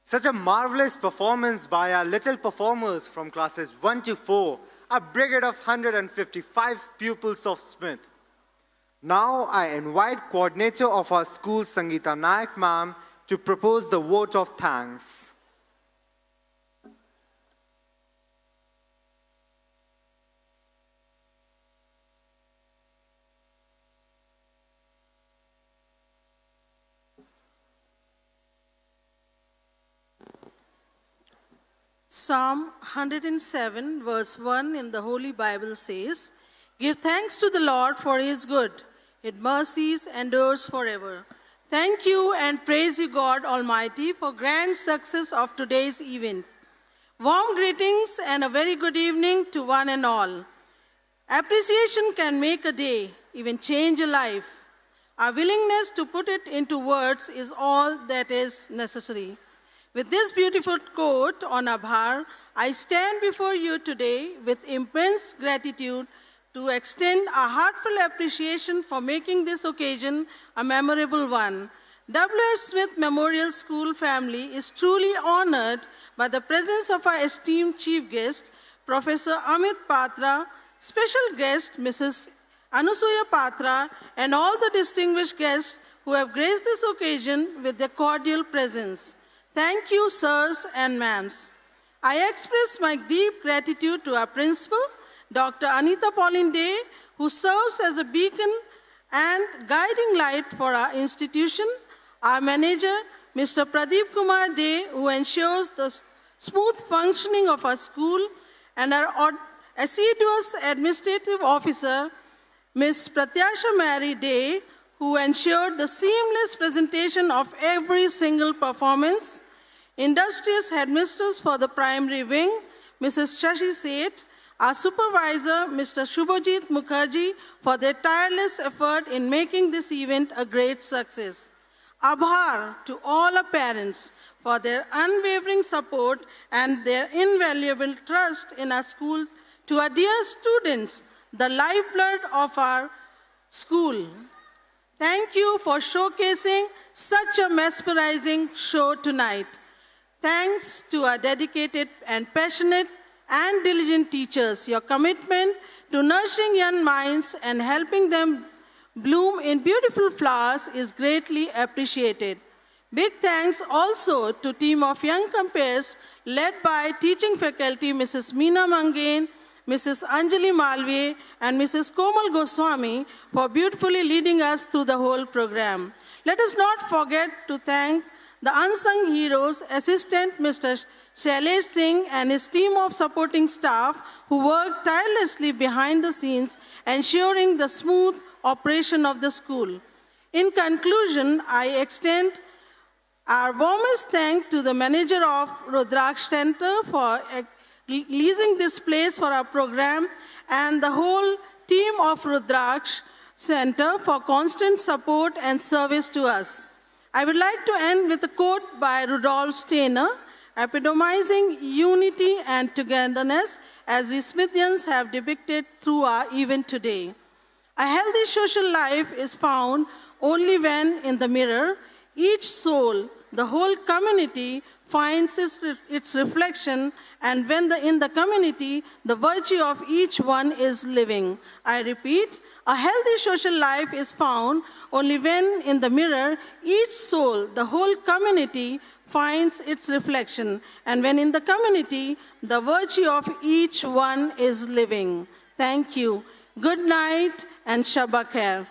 Such a marvelous performance by our little performers from classes 1 to 4, a brigade of 155 pupils of Smith. Now I invite coordinator of our school, Sangeeta Nayak ma'am, to propose the vote of thanks. Psalm 107 verse 1 in the Holy Bible says, "Give thanks to the Lord for his good. His mercies endures forever." Thank you and praise you, God Almighty, for grand success of today's event. Warm greetings and a very good evening to one and all. Appreciation can make a day, even change a life. Our willingness to put it into words is all that is necessary. With this beautiful quote on Abhaar, I stand before you today with immense gratitude to extend a heartfelt appreciation for making this occasion a memorable one. W.S. Smith Memorial School family is truly honored by the presence of our esteemed chief guest, Professor Amit Patra, special guest, Mrs. Anusuya Patra, and all the distinguished guests who have graced this occasion with their cordial presence. Thank you, sirs and ma'ams. I express my deep gratitude to our principal, Dr. Anita Pauline Day, who serves as a beacon and guiding light for our institution, our manager, Mr. Pradeep Kumar Day, who ensures the smooth functioning of our school, and our assiduous administrative officer, Ms. Pratyasha Mary Day, who ensured the seamless presentation of every single performance, industrious headmistress for the primary wing, Mrs. Shashi Seth, our supervisor, Mr. Shubhajit Mukherjee, for their tireless effort in making this event a great success. Abhaar to all our parents for their unwavering support and their invaluable trust in our school. To our dear students, the lifeblood of our school, thank you for showcasing such a mesmerizing show tonight. Thanks to our dedicated and passionate and diligent teachers. Your commitment to nurturing young minds and helping them bloom in beautiful flowers is greatly appreciated. Big thanks also to team of young compares led by teaching faculty Mrs. Meena Mangain, Mrs. Anjali Malviya, and Mrs. Komal Goswami for beautifully leading us through the whole program. Let us not forget to thank the unsung heroes, Assistant Mr. Shailesh Singh and his team of supporting staff who worked tirelessly behind the scenes, ensuring the smooth operation of the school. In conclusion, I extend our warmest thanks to the manager of Rudraksh Center for leasing this place for our program and the whole team of Rudraksh Center for constant support and service to us. I would like to end with a quote by Rudolf Steiner, epitomizing unity and togetherness as we Smithians have depicted through our event today. A healthy social life is found only when, in the mirror, each soul, the whole community, finds its reflection, and when in the community, the virtue of each one is living. I repeat, a healthy social life is found only when, in the mirror, each soul, the whole community, finds its reflection, and when in the community, the virtue of each one is living. Thank you. Good night and Shabba Khair.